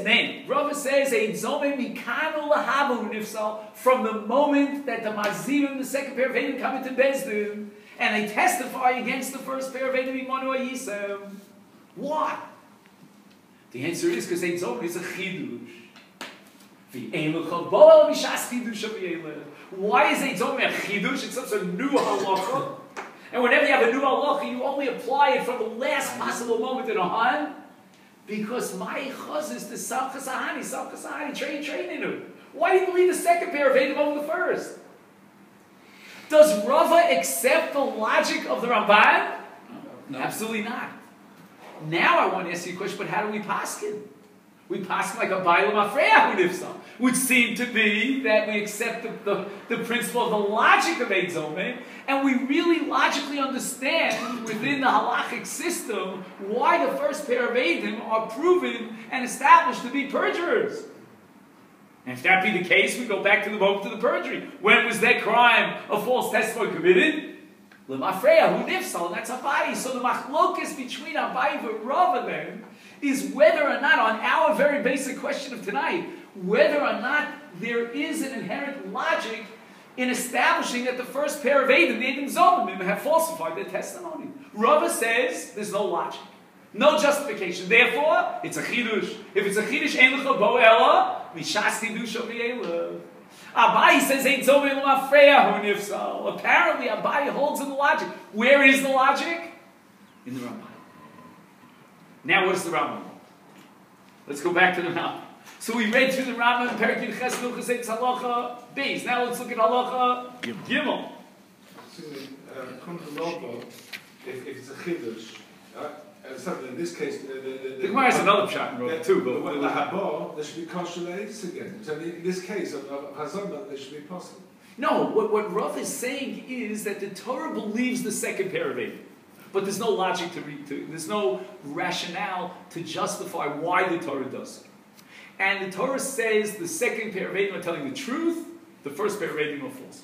from the moment that the Mazivim, the second pair of Eidim, come into Beis Din, and they testify against the first pair of Eidim Imanu Yisem. Why? The answer is because Ein Zomim is a chidush. Why is Ein Zomim a chidush? It's such a new halacha. And whenever you have a new halacha, you only apply it from the last possible moment in a han. Because my chaz is the Samchas Ahani, training him. Why do you believe the second pair of Eidim over the first? Does Rava accept the logic of the Ramban? No. Absolutely not. Now I want to ask you a question, but how do we paskin? We paskin like a Bailam Afreya Nifsal, which seemed to be that we accept the principle of the logic of Eid Zomeh, and we really logically understand within the halachic system why the first pair of Eidim are proven and established to be perjurers. And if that be the case, we go back to the moment of the perjury. When was that crime of false testimony committed? L'mafreya hu nifsal, and that's Abayi. So the machlokas between Abayi and Rava then is whether or not, on our very basic question of tonight, whether or not there is an inherent logic in establishing that the first pair of Eidim, the Eidim Zomim, have falsified their testimony. Rava says there's no logic. No justification. Therefore, it's a chidush. If it's a chidush, ein lecha bo ela, mishas chidush v'yela. Abai says, ain't zomim l'mafreya hu nifsal. Apparently, Abai holds in the logic. Where is the logic? In the Rambam. Now, what is the Rambam? Let's go back to the Rambam. So we read through the Rambam in Perek Yud Ches Hilchos Eitz Halacha Beis. Now let's look at Halacha Gimel. If it's a chidush, in this case, the Gemara has another pshat in too, but the Haba, there should be kosher leis again. So in this case of Hazama, there should be possible. No, what Rav is saying is that the Torah believes the second pair of Eidim, but there's no logic to read to. There's no rationale to justify why the Torah does it. And the Torah says the second pair of Eidim are telling the truth, the first pair of Eidim are false.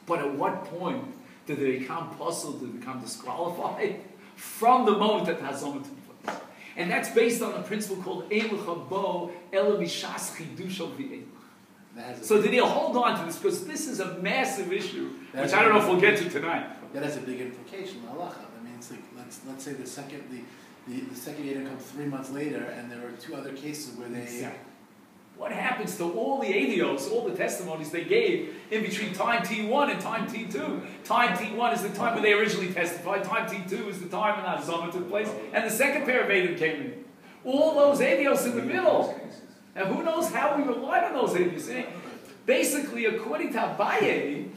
But at what point did they become puzzled, did they become disqualified? From the moment that the Hazama took place. And that's based on a principle called Eilach Habo Ela Mishas Chidusho V'Eilach. So did he hold on to this? Because this is a massive issue, which I don't know if we'll get to tonight. That has a big implication, halacha. I mean, it's like, let's say the second Eidim comes 3 months later, and there were 2 other cases where they... Exactly. What happens to all the adios, all the testimonies they gave in between time T1 and time T2? Time T1 is the time when they originally testified. Time T2 is the time when Hazama took place. And the second pair of Eidim came in. All those adios in the middle. And who knows how we relied on those adios. Basically, according to Abaye,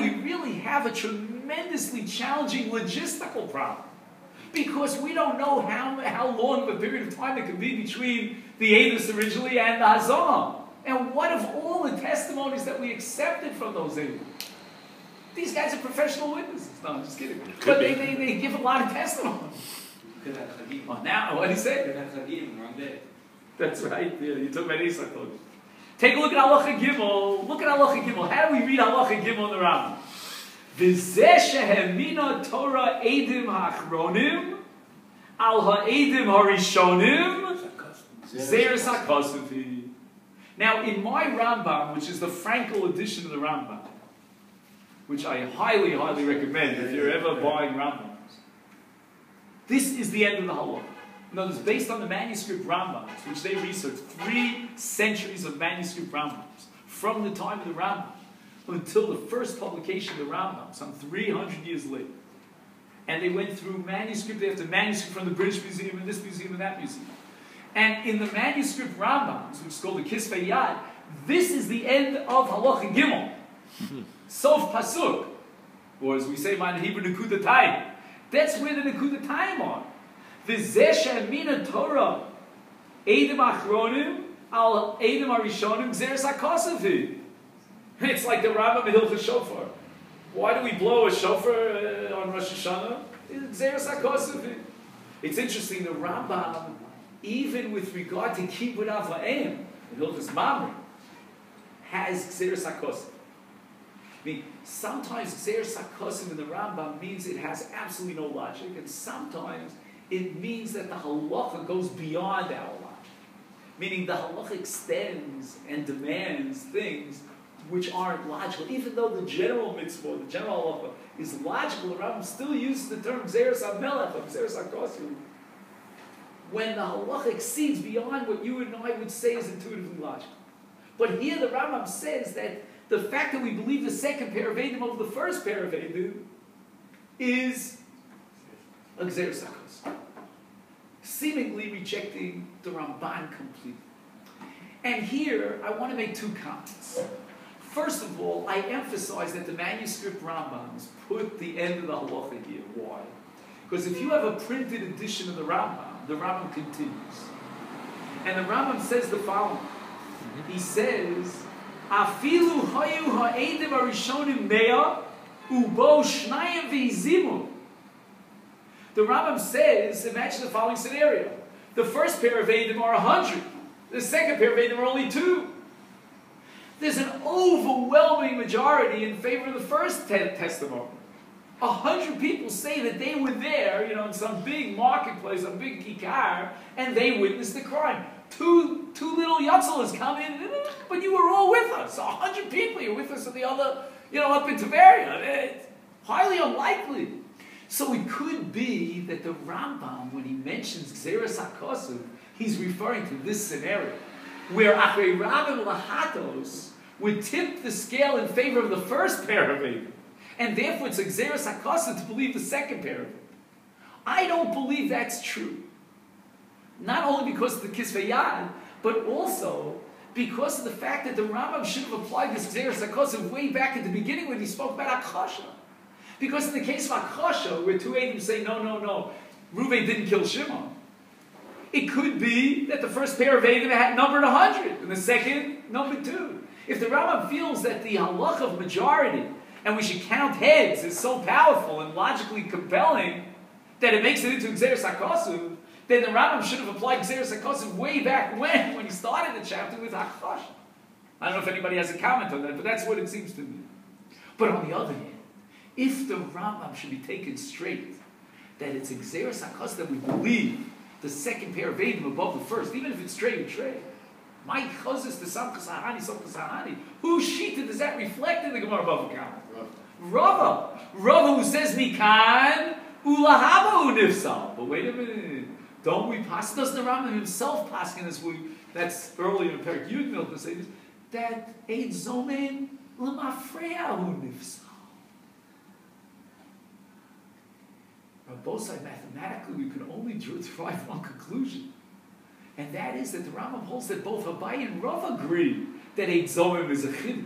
we really have a tremendously challenging logistical problem. Because we don't know how long of a period of time there could be between the Eidos originally and the Hazama. And what of all the testimonies that we accepted from those Eidos? These guys are professional witnesses. No, I'm just kidding. But they give a lot of testimony. Oh, now, what did he say? That's right. Yeah, you took about Esau. Take a look at Halacha Gimel. Look at Halacha Gimel. How do we read Halacha Gimel in the Rambam? V'zeh shehemina Torah Eidim ha'achronim al ha'edim harishonim zeres ha'kosuvi. Now, in my Rambam, which is the Frankel edition of the Rambam, which I highly, highly recommend if you're ever buying Rambams, this is the end of the halakha. In other words, based on the manuscript Rambams, which they researched, 3 centuries of manuscript Rambams, from the time of the Rambam until the first publication of the Rambam, some 300 years later. And they went through manuscript after manuscript from the British Museum and this museum and that museum. And in the manuscript Rambams, which is called the Kisvei Yad, this is the end of Halacha Gimel. Sof Pasuk. Or as we say in Hebrew, Nekuda Tayim. That's where the Nekuda Tayim are. V'zeh she'emina Torah Eidim Achronim al Eidim Harishonim Zeres HaKosavi. It's like the Rambam in Hilchos Shofar. Why do we blow a shofar on Rosh Hashanah? Zeres HaKosavi. It's interesting, the Rambam, even with regard to Kibbud Av Va'em, in Hilchos Mamre, has Zeres HaKosavi. I mean, sometimes Zeres HaKosavi in the Rambam means it has absolutely no logic, and sometimes it means that the halacha goes beyond our logic. Meaning the halacha extends and demands things which aren't logical. Even though the general mitzvah, the general halacha, is logical, the Rambam still uses the term Zeres HaMelech, or Zeres HaKosavi, when the halacha exceeds beyond what you and I would say is intuitively logical. But here the Rambam says that the fact that we believe the second pair of Eidim over the first pair of Eidim is a Zeres HaKosavi, seemingly rejecting the Ramban completely. And here, I want to make 2 comments. First of all, I emphasize that the manuscript Rambams put the end of the halacha here. Why? Because if you have a printed edition of the Rambam continues. And the Rambam says the following. He says, Afilu hayu ha'edim harishonim mea ubo shnayim v'hizimu. The Rambam says, imagine the following scenario. The first pair of Eidim are 100. The second pair of Eidim are only 2. There's an overwhelming majority in favor of the first testimony. 100 people say that they were there, in some big marketplace, some big kikar, and they witnessed the crime. Two little yatzalas come in, but you were all with us. 100 people, you're with us at the other, up in Tiberia. It's highly unlikely. So it could be that the Rambam, when he mentions Zeres HaKosav, he's referring to this scenario, where Achrei Rabim Lahatos would tip the scale in favor of the first pair of Eidim. And therefore it's a Zeres HaKosav to believe the second pair of Eidim. I don't believe that's true. Not only because of the Kisvei Yad, but also because of the fact that the Rambam should have applied this Zeres HaKosav way back at the beginning when he spoke about Akasha. Because in the case of Akasha, where 2 Eidim say, no, Reuven didn't kill Shimon, it could be that the first pair of Eidim had numbered 100, and the second numbered 2. If the Rambam feels that the halach of majority, and we should count heads, is so powerful and logically compelling that it makes it into Zeres HaKosav, then the Rambam should have applied Gzeres HaKosev way back when he started the chapter with Hachosha. I don't know if anybody has a comment on that, but that's what it seems to me. But on the other hand, if the Rambam should be taken straight, that it's a Gzeres HaKosev that we believe the second pair of Eidim above the first, even if it's Trey or Trey, my Chozes to Samchas Hahani, whose Shita does that reflect in the Gemara above the Gemara? Rava. Rava who says Mikan Ulahaba Unifsal. But wait a minute. Don't we pass? Doesn't the Rambam himself pass in this week? That's earlier in Perik Yud Milk to say this. That Eid Zomen L'mafreya Unifsal. On both sides, mathematically, we can only derive one conclusion. And that is that the Rambam holds that both Abai and Rav agree that Eid Zomim is a Chiddush.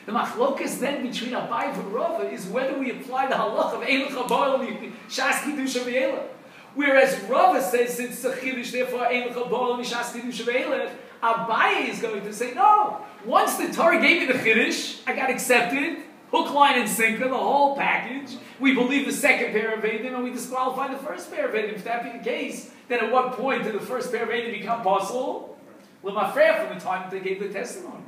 The machlokas then between Abai and Rav is whether we apply the halach of Eilach Aboil Mishas Kiddush V'Eilach. Whereas Rav says it's a Chiddush, therefore Eilach Aboil Mishas Kiddush V'Eilach, Abai is going to say, no, once the Torah gave me the Chiddush, I got accepted, hook, line, and sinker, the whole package. We believe the second pair of Eidim and we disqualify the first pair of Eidim. If that be the case, then at what point did the first pair of Eidim become possible? L'mafreya, from the time that they gave the testimony.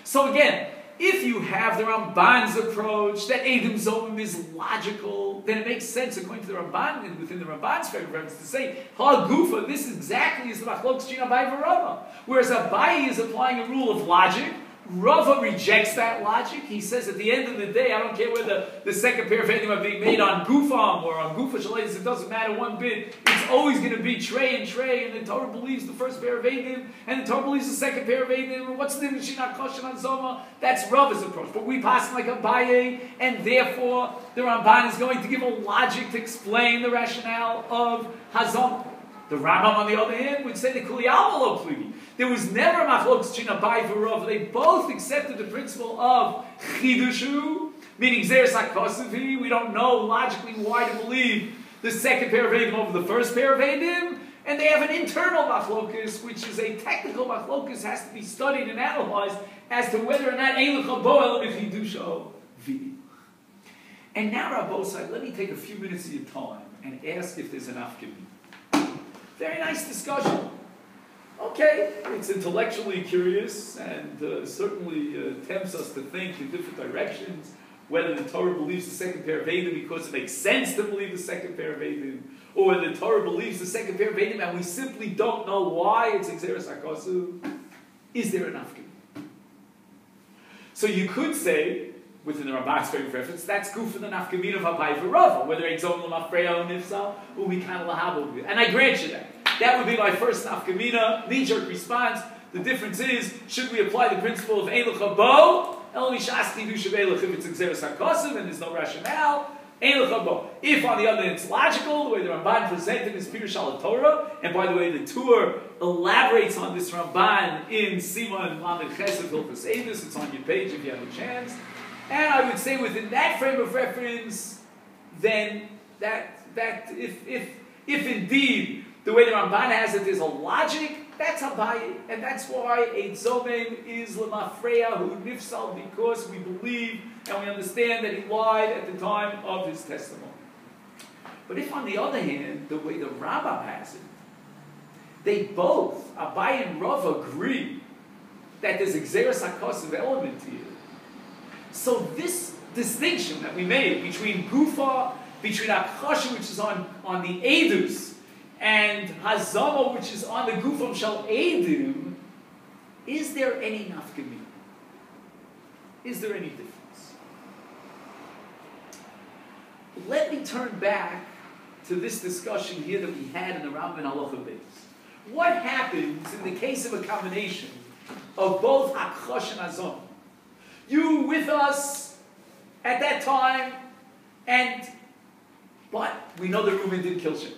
So again, if you have the Ramban's approach that Eidim Zomim is logical, then it makes sense according to the Ramban and within the Ramban's frame of reference to say, Ha Gufa, this exactly is the Machlok Shin Abai v'Rava. Whereas Abai is applying a rule of logic, Rava rejects that logic. He says at the end of the day, I don't care whether the second pair of Eidim are being made on Gufam or on Gufa Shalatis, it doesn't matter one bit. It's always going to be Trey and Trey, and the Torah believes the first pair of Eidim, and the Torah believes the second pair of Eidim. What's the difference between Akoshan and Zoma? That's Rava's approach. But we pass like Abaye, and therefore the Ramban is going to give a logic to explain the rationale of Hazon. The Rambam, on the other hand, would say the Kuliyama lo pligi. There was never a machlokes between Abai and Rav. They both accepted the principle of Chidushu, meaning Gzeres HaKosev. We don't know logically why to believe the second pair of Eidim over the first pair of Eidim. And they have an internal machlokes, which is a technical machlokes, has to be studied and analyzed as to whether or not Eilach Aboel Chidusho Vi. And now, Rabbosai, let me take a few minutes of your time and ask if there's enough given. Very nice discussion. Okay, it's intellectually curious and certainly tempts us to think in different directions, whether the Torah believes the second pair of Eidim because it makes sense to believe the second pair of Eidim, or whether the Torah believes the second pair of Eidim and we simply don't know why it's Gzeres HaKosev. Is there enough given? So you could say, within the Ramban's frame of reference, that's good for the nafkamina of Abai v'Rava, whether it's Zom l'mafreya or nifsal, or we can't lahabo. And I grant you that. That would be my first nafkamina, knee-jerk response. The difference is, should we apply the principle of Eilach Habo, El Mishas Kiddush Eilach, if it's Gzeres HaKosev and there's no rationale, Eilach Habo. If, on the other hand, it's logical, the way the Ramban presented his Pirush al Torah, and by the way, the Tur elaborates on this Ramban in Siman Lamed Chesed Hilchos Eidos. It's on your page if you have a chance. And I would say within that frame of reference, then that if indeed the way the Ramban has it is a logic, that's Abaye, and that's why Eid Zomim is L'mafreya Hu Nifsal, because we believe and we understand that he lied at the time of his testimony. But if on the other hand, the way the Rambam has it, they both, Abaye and Rav, agree that there's a Gzeres HaKosev element here. So this distinction that we made between Gufa, between Akosha, which is on the Eidus, and Hazama, which is on the Gufam Shal Eidim, is there any nafkamina? Is there any difference? Let me turn back to this discussion here that we had in the Rambam Halacha Beis. What happens in the case of a combination of both Akosha and Hazama? You with us at that time, but we know that Reuben did kill Shimon.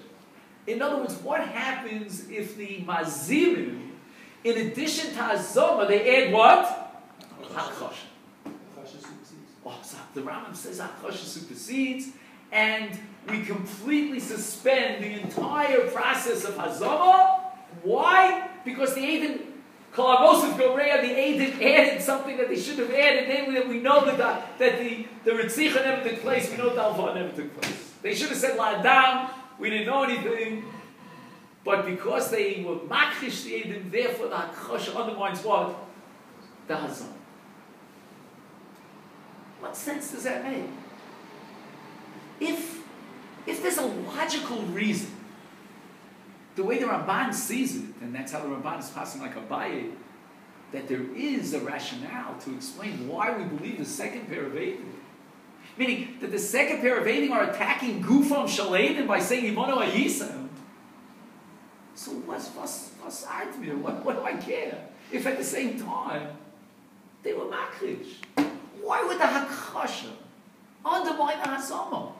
In other words, what happens if the Mazirim, in addition to Hazama, they add what? Hakosha. Oh, so the Rambam says Hakosha supersedes, and we completely suspend the entire process of Hazama. Why? Because the Eidim, Kalavosif Goreya, the Eidim added something that they should have added, namely that we know that the Ritzicha never took place, we know that Alva never took place. They should have said La'adam, we didn't know anything. But because they were makrish the Eidim, therefore the Hakchosha undermines what? The Hazon. What sense does that make? If there's a logical reason, the way the Ramban sees it, and that's how the Ramban is passing like Abaye, that there is a rationale to explain why we believe the second pair of Eidim. Meaning that the second pair of Eidim are attacking Gufam Shaleidim by saying Imono Ayisam. So what's Artmir? What do I care? If at the same time they were Makrish. Why would the Hakchosha undermine the Hazama?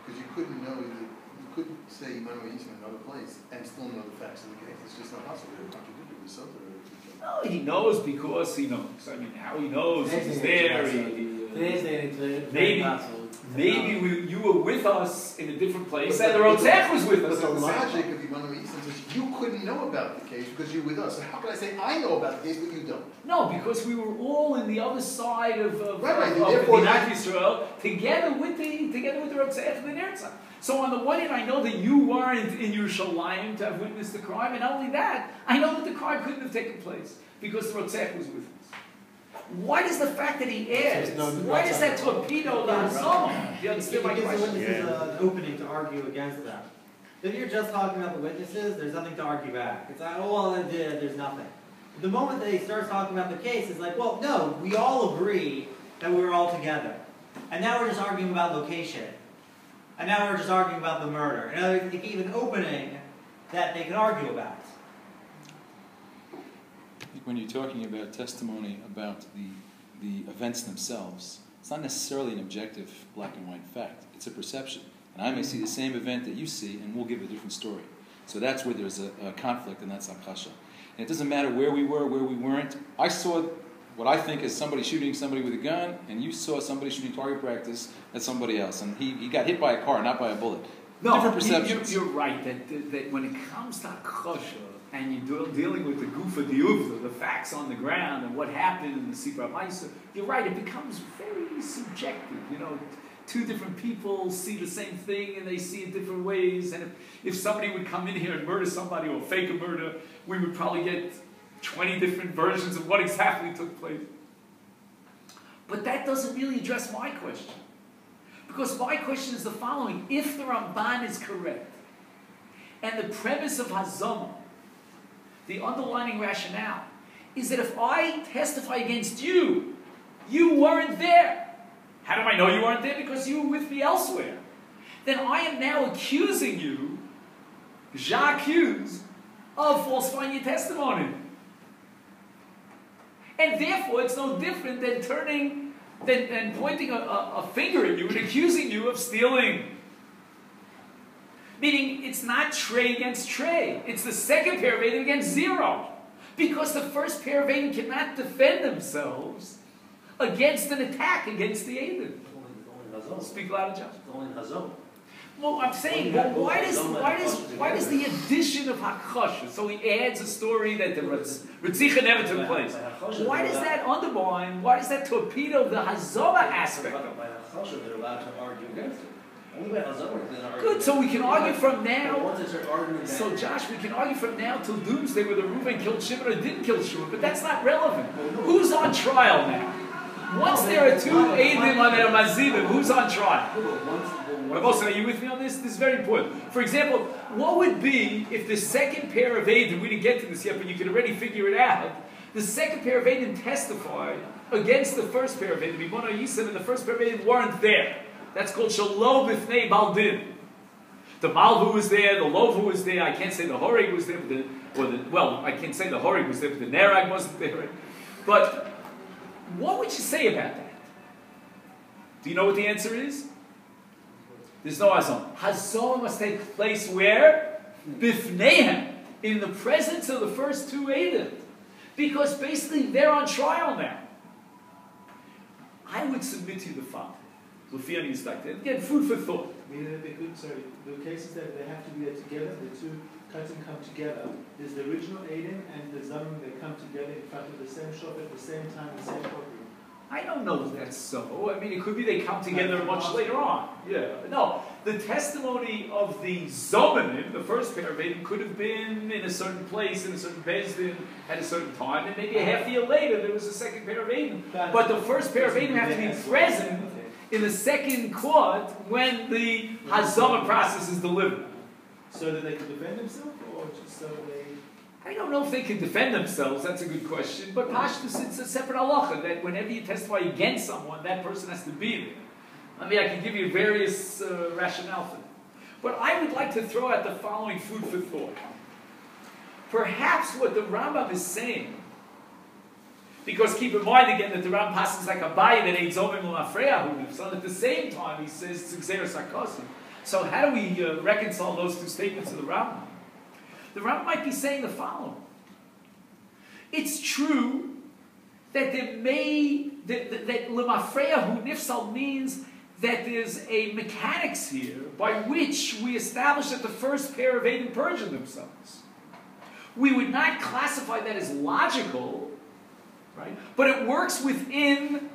Because you couldn't know that you couldn't say Imono Ayisam in another place and still know the facts of the case. It's just not possible. They're contradictory with something. No, he knows because he knows. I mean, how he knows he's there. Maybe you were with us in a different place, and the Rotzach was with us. But the logic of Imono Ayisam is you couldn't know about the case because you're with us. So how can I say I know about the case but you don't? No, because we were all in the other side of Therefore, Israel together with the Rotzach and the Nerzach. So on the one hand, I know that you weren't in Yerushalayim to have witnessed the crime, and not only that, I know that the crime couldn't have taken place because the Rotzach was with us. Why does the fact that he adds, why does that torpedo the Hazama? Do you understand my It gives the question? witnesses an opening to argue against that. If you're just talking about the witnesses, there's nothing to argue back. It's like, oh, well, there's nothing. The moment that he starts talking about the case, it's like, well, no, we all agree that we were all together. And now we're just arguing about location. And now we're just arguing about the murder. And they gave an opening that they could argue about. I think when you're talking about testimony about the events themselves, it's not necessarily an objective black and white fact. It's a perception. And I may see the same event that you see, and we'll give a different story. So that's where there's a conflict, and that's Hakchosha. And it doesn't matter where we were, where we weren't. I saw what I think is somebody shooting somebody with a gun, and you saw somebody shooting target practice at somebody else. And he got hit by a car, not by a bullet. No, different perceptions. You're right, that when it comes to Hakchosha, and you're dealing with the Gufa Diuvda, the facts on the ground, and what happened in the Sipra Maisa, you're right, it becomes very subjective. You know, two different people see the same thing, and they see it different ways. And if somebody would come in here and murder somebody or fake a murder, we would probably get 20 different versions of what exactly took place. But that doesn't really address my question. Because my question is the following. If the Ramban is correct, and the premise of Hazama, the underlying rationale, is that if I testify against you, you weren't there. How do I know you weren't there? Because you were with me elsewhere. Then I am now accusing you, j'accuse, of falsifying your testimony. And therefore, it's no different than than pointing a finger at you and accusing you of stealing. Meaning, it's not Trey against Trey. It's the second pair of Eidim against zero. Because the first pair of Eidim cannot defend themselves against an attack against the Eidim. Speak louder, Josh. Only Hazon. Well, I'm saying, well, why does the addition of Hakchosha, so he adds a story that the Ritzicha never took place. Why does that undermine, why does that torpedo the Hazama aspect of it? By Hakchosha, they're allowed to argue against it. Only by Hazama can argue. Good, so we can argue from now. Once it's argument, So Josh, we can argue from now till doomsday whether Reuven killed Shimon or didn't kill Shimon, but that's not relevant. Who's on trial now? Once there are two Eidim on their Mazivim, who's on trial? Rabosa, are you with me on this? This is very important. For example, what would be if the second pair of Eidim, we didn't get to this yet, but you can already figure it out, the second pair of Eidim testified against the first pair of Eidim, Imono Yisem, and the first pair of Eidim weren't there. That's called Shalom B'fnei Baldin. The Malvu was there, the Lovu was there, I can't say the Horeg was there, I can't say the Horeg was there, but the Nerag wasn't there. But what would you say about that? Do you know what the answer is? There's no Hazon. Hazon must take place where? Bifneihem, in the presence of the first two Eidim. Because basically they're on trial now. I would submit to you the following. Lufiani is like that. Again, food for thought. The cases that they have to be together, the two cuts come together. There's the original Eidim and the Zamim, they come together in front of the same shop at the same time, the same courtroom. I don't know if that's so. I mean, it could be they come together much later on. Yeah. No, the testimony of the Zomanim, the first pair of Eidim, could have been in a certain place, in a certain Bezdin, at a certain time, and maybe a half year later there was a second pair of Eidim. But the first pair of Eidim have to be present in the second court when the Hazama process is delivered. So that they can defend themselves, or just so they... I don't know if they can defend themselves, that's a good question, but Pashtus, it's a separate halacha, that whenever you testify against someone, that person has to be there. I mean, I can give you various rationale for that. But I would like to throw out the following food for thought. Perhaps what the Rambam is saying, because keep in mind again that the Rambam passes like a bayit that ain't zomim l'mafreyahu, so at the same time he says it's xeris hakosim. So how do we reconcile those two statements of the Rambam? The Rambam might be saying the following. It's true that there may, that l'mafreyahu nifsal means that there's a mechanics here by which we establish that the first pair of Eidim perjured themselves. We would not classify that as logical, right? But it works within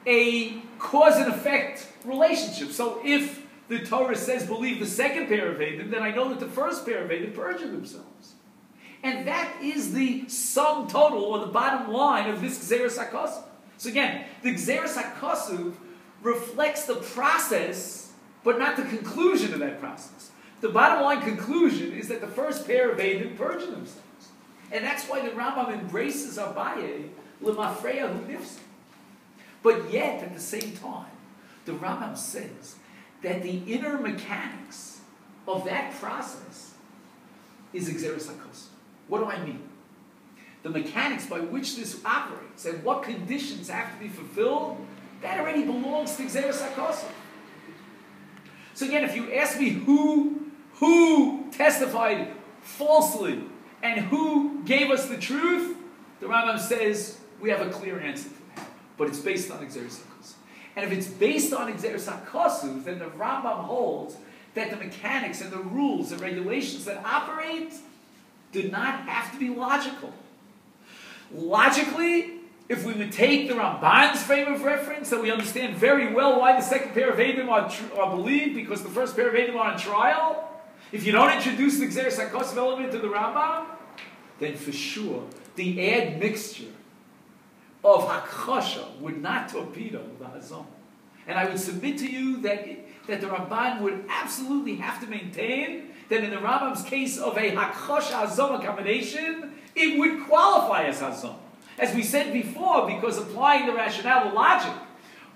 a cause and effect relationship. So if the Torah says believe the second pair of Eidim, then I know that the first pair of Eidim perjured themselves. And that is the sum total, or the bottom line of this Gzeres HaKosuv. So again, the Gzeres HaKosuv reflects the process, but not the conclusion of that process. The bottom line conclusion is that the first pair of Eidim perjured themselves. And that's why the Rambam embraces Abaye, l'mafreya hu nifsa. But yet, at the same time, the Rambam says that the inner mechanics of that process is Gzeres HaKosuv. What do I mean? The mechanics by which this operates and what conditions have to be fulfilled, that already belongs to Gzeres HaKosuv. So again, if you ask me who testified falsely and who gave us the truth, the Rambam says we have a clear answer to that. But it's based on Gzeres HaKosuv. And if it's based on Gzeres HaKosuv, then the Rambam holds that the mechanics and the rules and regulations that operate do not have to be logical. Logically, if we would take the Ramban's frame of reference, then we understand very well why the second pair of Eidim are believed, because the first pair of Eidim are on trial. If you don't introduce the Gzeres HaKosuv element to the Rambam, then for sure the admixture of Hakosha would not torpedo the Hazon. And I would submit to you that the Ramban would absolutely have to maintain that in the Rambam's case of a Hakosha Hazon combination, it would qualify as Hazon. As we said before, because applying the rationale, the logic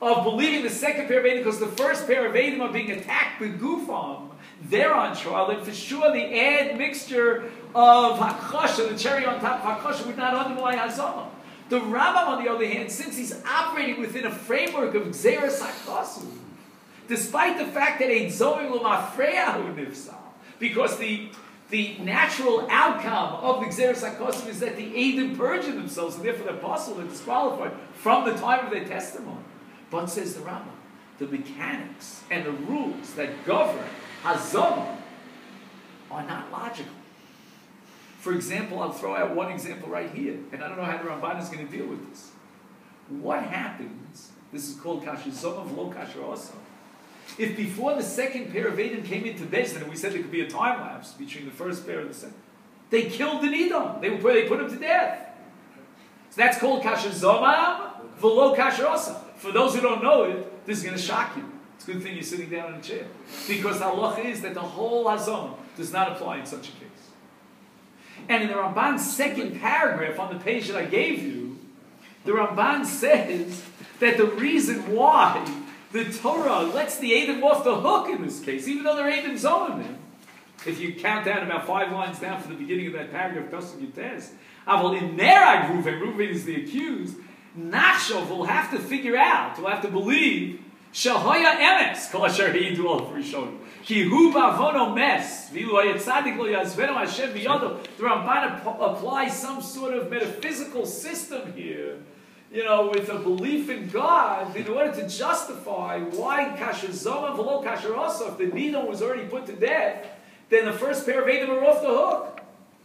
of believing the second pair of Eidim because the first pair of Eidim are being attacked with Gufam, they're on trial, then for sure the admixture of Hakosha, the cherry on top of Hakosha, would not underlie Hazon. The Rambam, on the other hand, since he's operating within a framework of Gzeres HaKosuv, despite the fact that ein zomim l'mafreyahu nifsal, because the natural outcome of the Gzeres HaKosuv is that the Eidim perjure themselves, and therefore they're possible, they're disqualified from the time of their testimony. But says the Rambam, the mechanics and the rules that govern Hazon are not logical. For example, I'll throw out one example right here, and I don't know how the Ramban is going to deal with this. What happens, this is called kasher zoma v'lo kasher osa, if before the second pair of Eidim came into Bezdin, and we said there could be a time lapse between the first pair and the second, they killed the Nidon. They put him to death. So that's called kasher zoma v'lo kasher osa. For those who don't know it, this is going to shock you. It's a good thing you're sitting down in a chair. Because the halacha is that the whole hazon does not apply in such a case. And in the Ramban's second paragraph on the page that I gave you, the Ramban says that the reason why the Torah lets the Eidim off the hook in this case, even though they're Eidim Zolim, if you count down about 5 lines down from the beginning of that paragraph, Tosuk Yutes, Aval in Nerag Reuven is the accused, Nachshov will have to figure out, will have to believe, Shahoya Emes, Kol Asher Heidu Al Rishon. Ki hu ba'avono mes, v'ilu hayetzadik lo yazvenu Hashem b'yodo. The Ramban applies some sort of metaphysical system here, with a belief in God, in order to justify why kasher zoma v'lo kasher osa, if the Nidon was already put to death, then the first pair of Eidim are off the hook.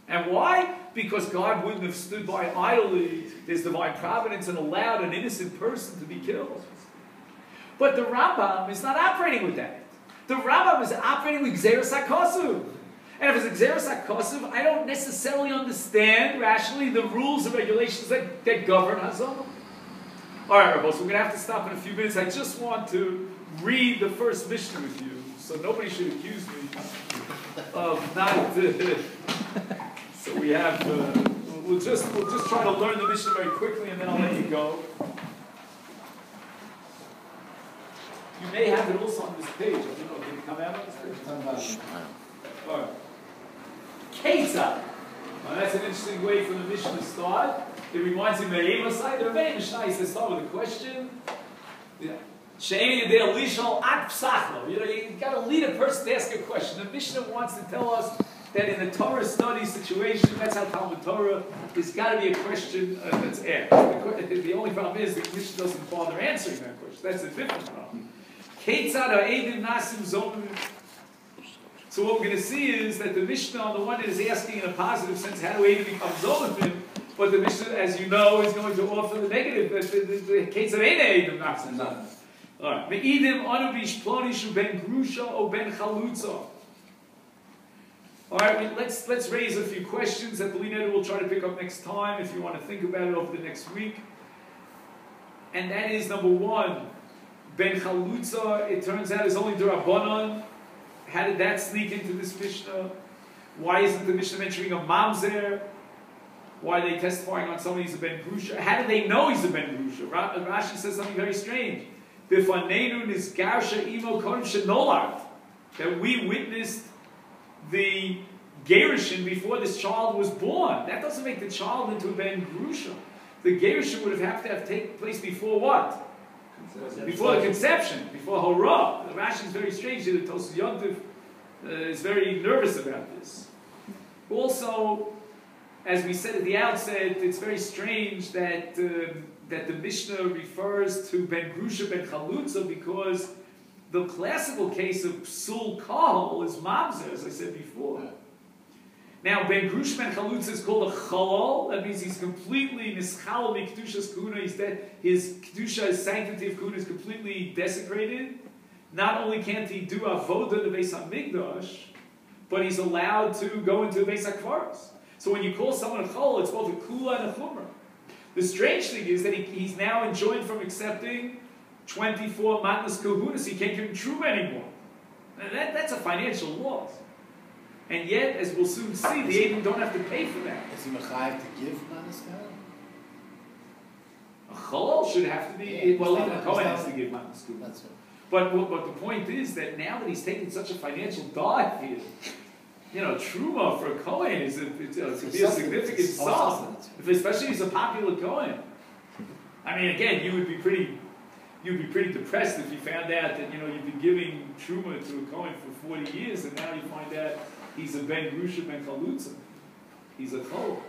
And why? because God wouldn't have stood by idly. There's divine providence and allowed an innocent person to be killed. But the Rambam is not operating with that. The Rambam is operating with Gzeras HaKosuv. And if it's Gzeras HaKosuv, I don't necessarily understand rationally the rules and regulations that govern Hazon. All right, Rabbi, so we're going to have to stop in a few minutes. I just want to read the first Mishnah with you, so nobody should accuse me of not. So we have. We'll just try to learn the Mishnah very quickly, and then I'll let you go. You may have it also on this page. I don't know. Can it come out on this page? All right. Ketzah. Now that's an interesting way for the Mishnah to start. It reminds me of the Emasai. The main Mishnah is to start with a question. She'eni yedei lishal ad psachlo. You got to lead a person to ask a question. The Mishnah wants to tell us that in the Torah study situation, that's how Talmud Torah, there's got to be a question that's asked. The only problem is the Mishnah doesn't bother answering that question. That's a different problem. Ketzad ha'edim nasim zomim. So what we're going to see is that the Mishnah, on the one hand, is asking in a positive sense, how do Edim become zomim? But the Mishnah, as you know, is going to offer the negative, the case of Edim nasim zomim. All right. Me'idim anu bishplonish ben grusha o ben chalutza. All right, let's raise a few questions that the Leader will try to pick up next time if you want to think about it over the next week. And that is number one, Ben Chalutza, it turns out, is only D'Rabbanan. How did that sneak into this Mishnah? Why isn't the Mishnah mentioning a Mamzer? Why are they testifying on somebody who's a Ben Grusha? How do they know he's a Ben Grusha? Rashi says something very strange. B'fanenu nisgarsha imo kodem shenolad. That we witnessed the Gerushin before this child was born. That doesn't make the child into a Ben Grusha. The Gerushin would have to have taken place before what? Before the conception, before Hora. The Rashi is very strange. The Tosfos Yontif is very nervous about this. Also, as we said at the outset, it's very strange that the Mishnah refers to Ben Grusha, Ben Chalutza, because the classical case of Psul Kahal is Mamzer, as I said before. Now, Ben Grusha Ben Chalutza is called a Chalal. That means he's completely Nischal Mikdushas Kuna. He's dead. His Kedusha, his sanctity of Kuna, is completely desecrated. Not only can't he do Avodah in the Beis HaMikdash, but he's allowed to go into the Beis HaKvaros. So when you call someone a Chalal, it's both a Kula and a Chumrah. The strange thing is that he's now enjoined from accepting 24 matnas kahunas. He can't give him truma anymore. And that's a financial loss. And yet, as we'll soon see, the Eidim don't have to pay for that. Is he mechayiv to give matnas kahuna? A chalal should have to be, well, even a Kohen has to give matnas kahuna. But the point is that now that he's taken such a financial dive here, truma for a Kohen is it could be a significant sum, especially if he's a popular Kohen. I mean, again, you'd be pretty depressed if you found out that you've been giving truma to a Kohen for 40 years, and now you find out he's a Ben Grusha Ben Chalutza. He's a Chol.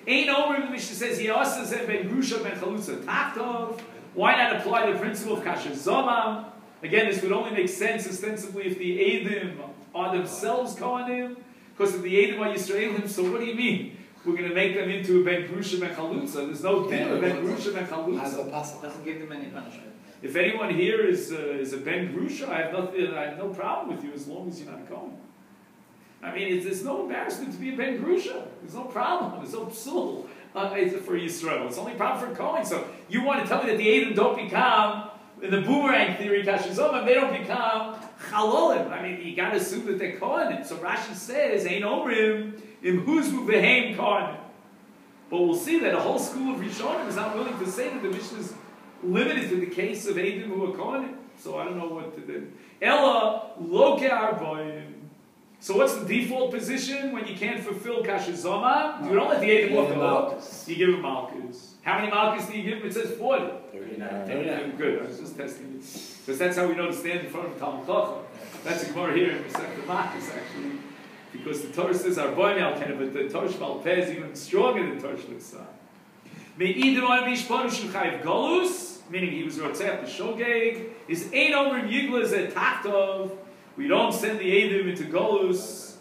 Ain't over, the Mishnah says he also said Ben Grusha Ben Chalutza Tachtov. Why not apply the principle of Kasher Zomam? Again, this would only make sense ostensibly if the Eidim are themselves Kohanim, because if the Eidim are Yisraelim, so what do you mean? We're going to make them into a Ben Grusha Ben Chalutza. There's no din of Ben Grusha Ben Chalutza. Doesn't give them any punishment. If anyone here is a Ben Grusha, I have no problem with you as long as you're not a Kohen. I mean, there's no embarrassment to be a Ben Grusha. There's no problem. There's no psul for Yisrael. It's only a problem for Kohen. So you want to tell me that the Eidim don't become, in the boomerang theory, Kashizomim, they don't become Chalolim. I mean, you got to assume that they're Kohanim. So Rashi says, Ein Omrim, Im Huzvu Vehem Kohanim. But we'll see that a whole school of Rishonim is not willing to say that the Mishnah is limited to the case of Eidim who are Kohanim. So I don't know what to do. Ella Loke Arboim. So what's the default position when you can't fulfill Kasher Zoma? You don't let the Eidim walk the hook. You give him Malkus. How many Malkus do you give him? It says 40. 39. Good, I was just testing it. Because that's how we know to stand in front of Talmud Chacham. That's a Gemara here in Masechet Makkot, actually. Because the Torah says Arboim Al Kena, but the Torah Shmal Peh is even stronger than Torah Shlitzah. Me'idim on Bishponu Shulchayiv Golus, meaning he was Rotzeh B'Shogeg, is Ein Omer Yigla Zeh Tachtov. We don't send the Eidim into Golus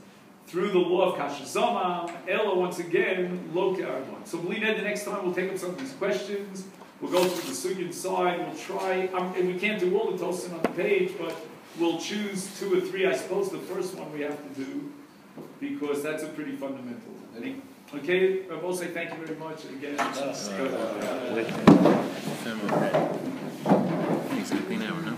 through the law of Kashazama, Ella, once again, Loke Armon. So, believe that the next time we'll take up some of these questions. We'll go through the Sugyan side. We'll try, and we can't do all the Tosin on the page, but we'll choose 2 or 3. I suppose the first one we have to do, because that's a pretty fundamental thing. Okay, I will say thank you very much. Again, He's going to be now, no?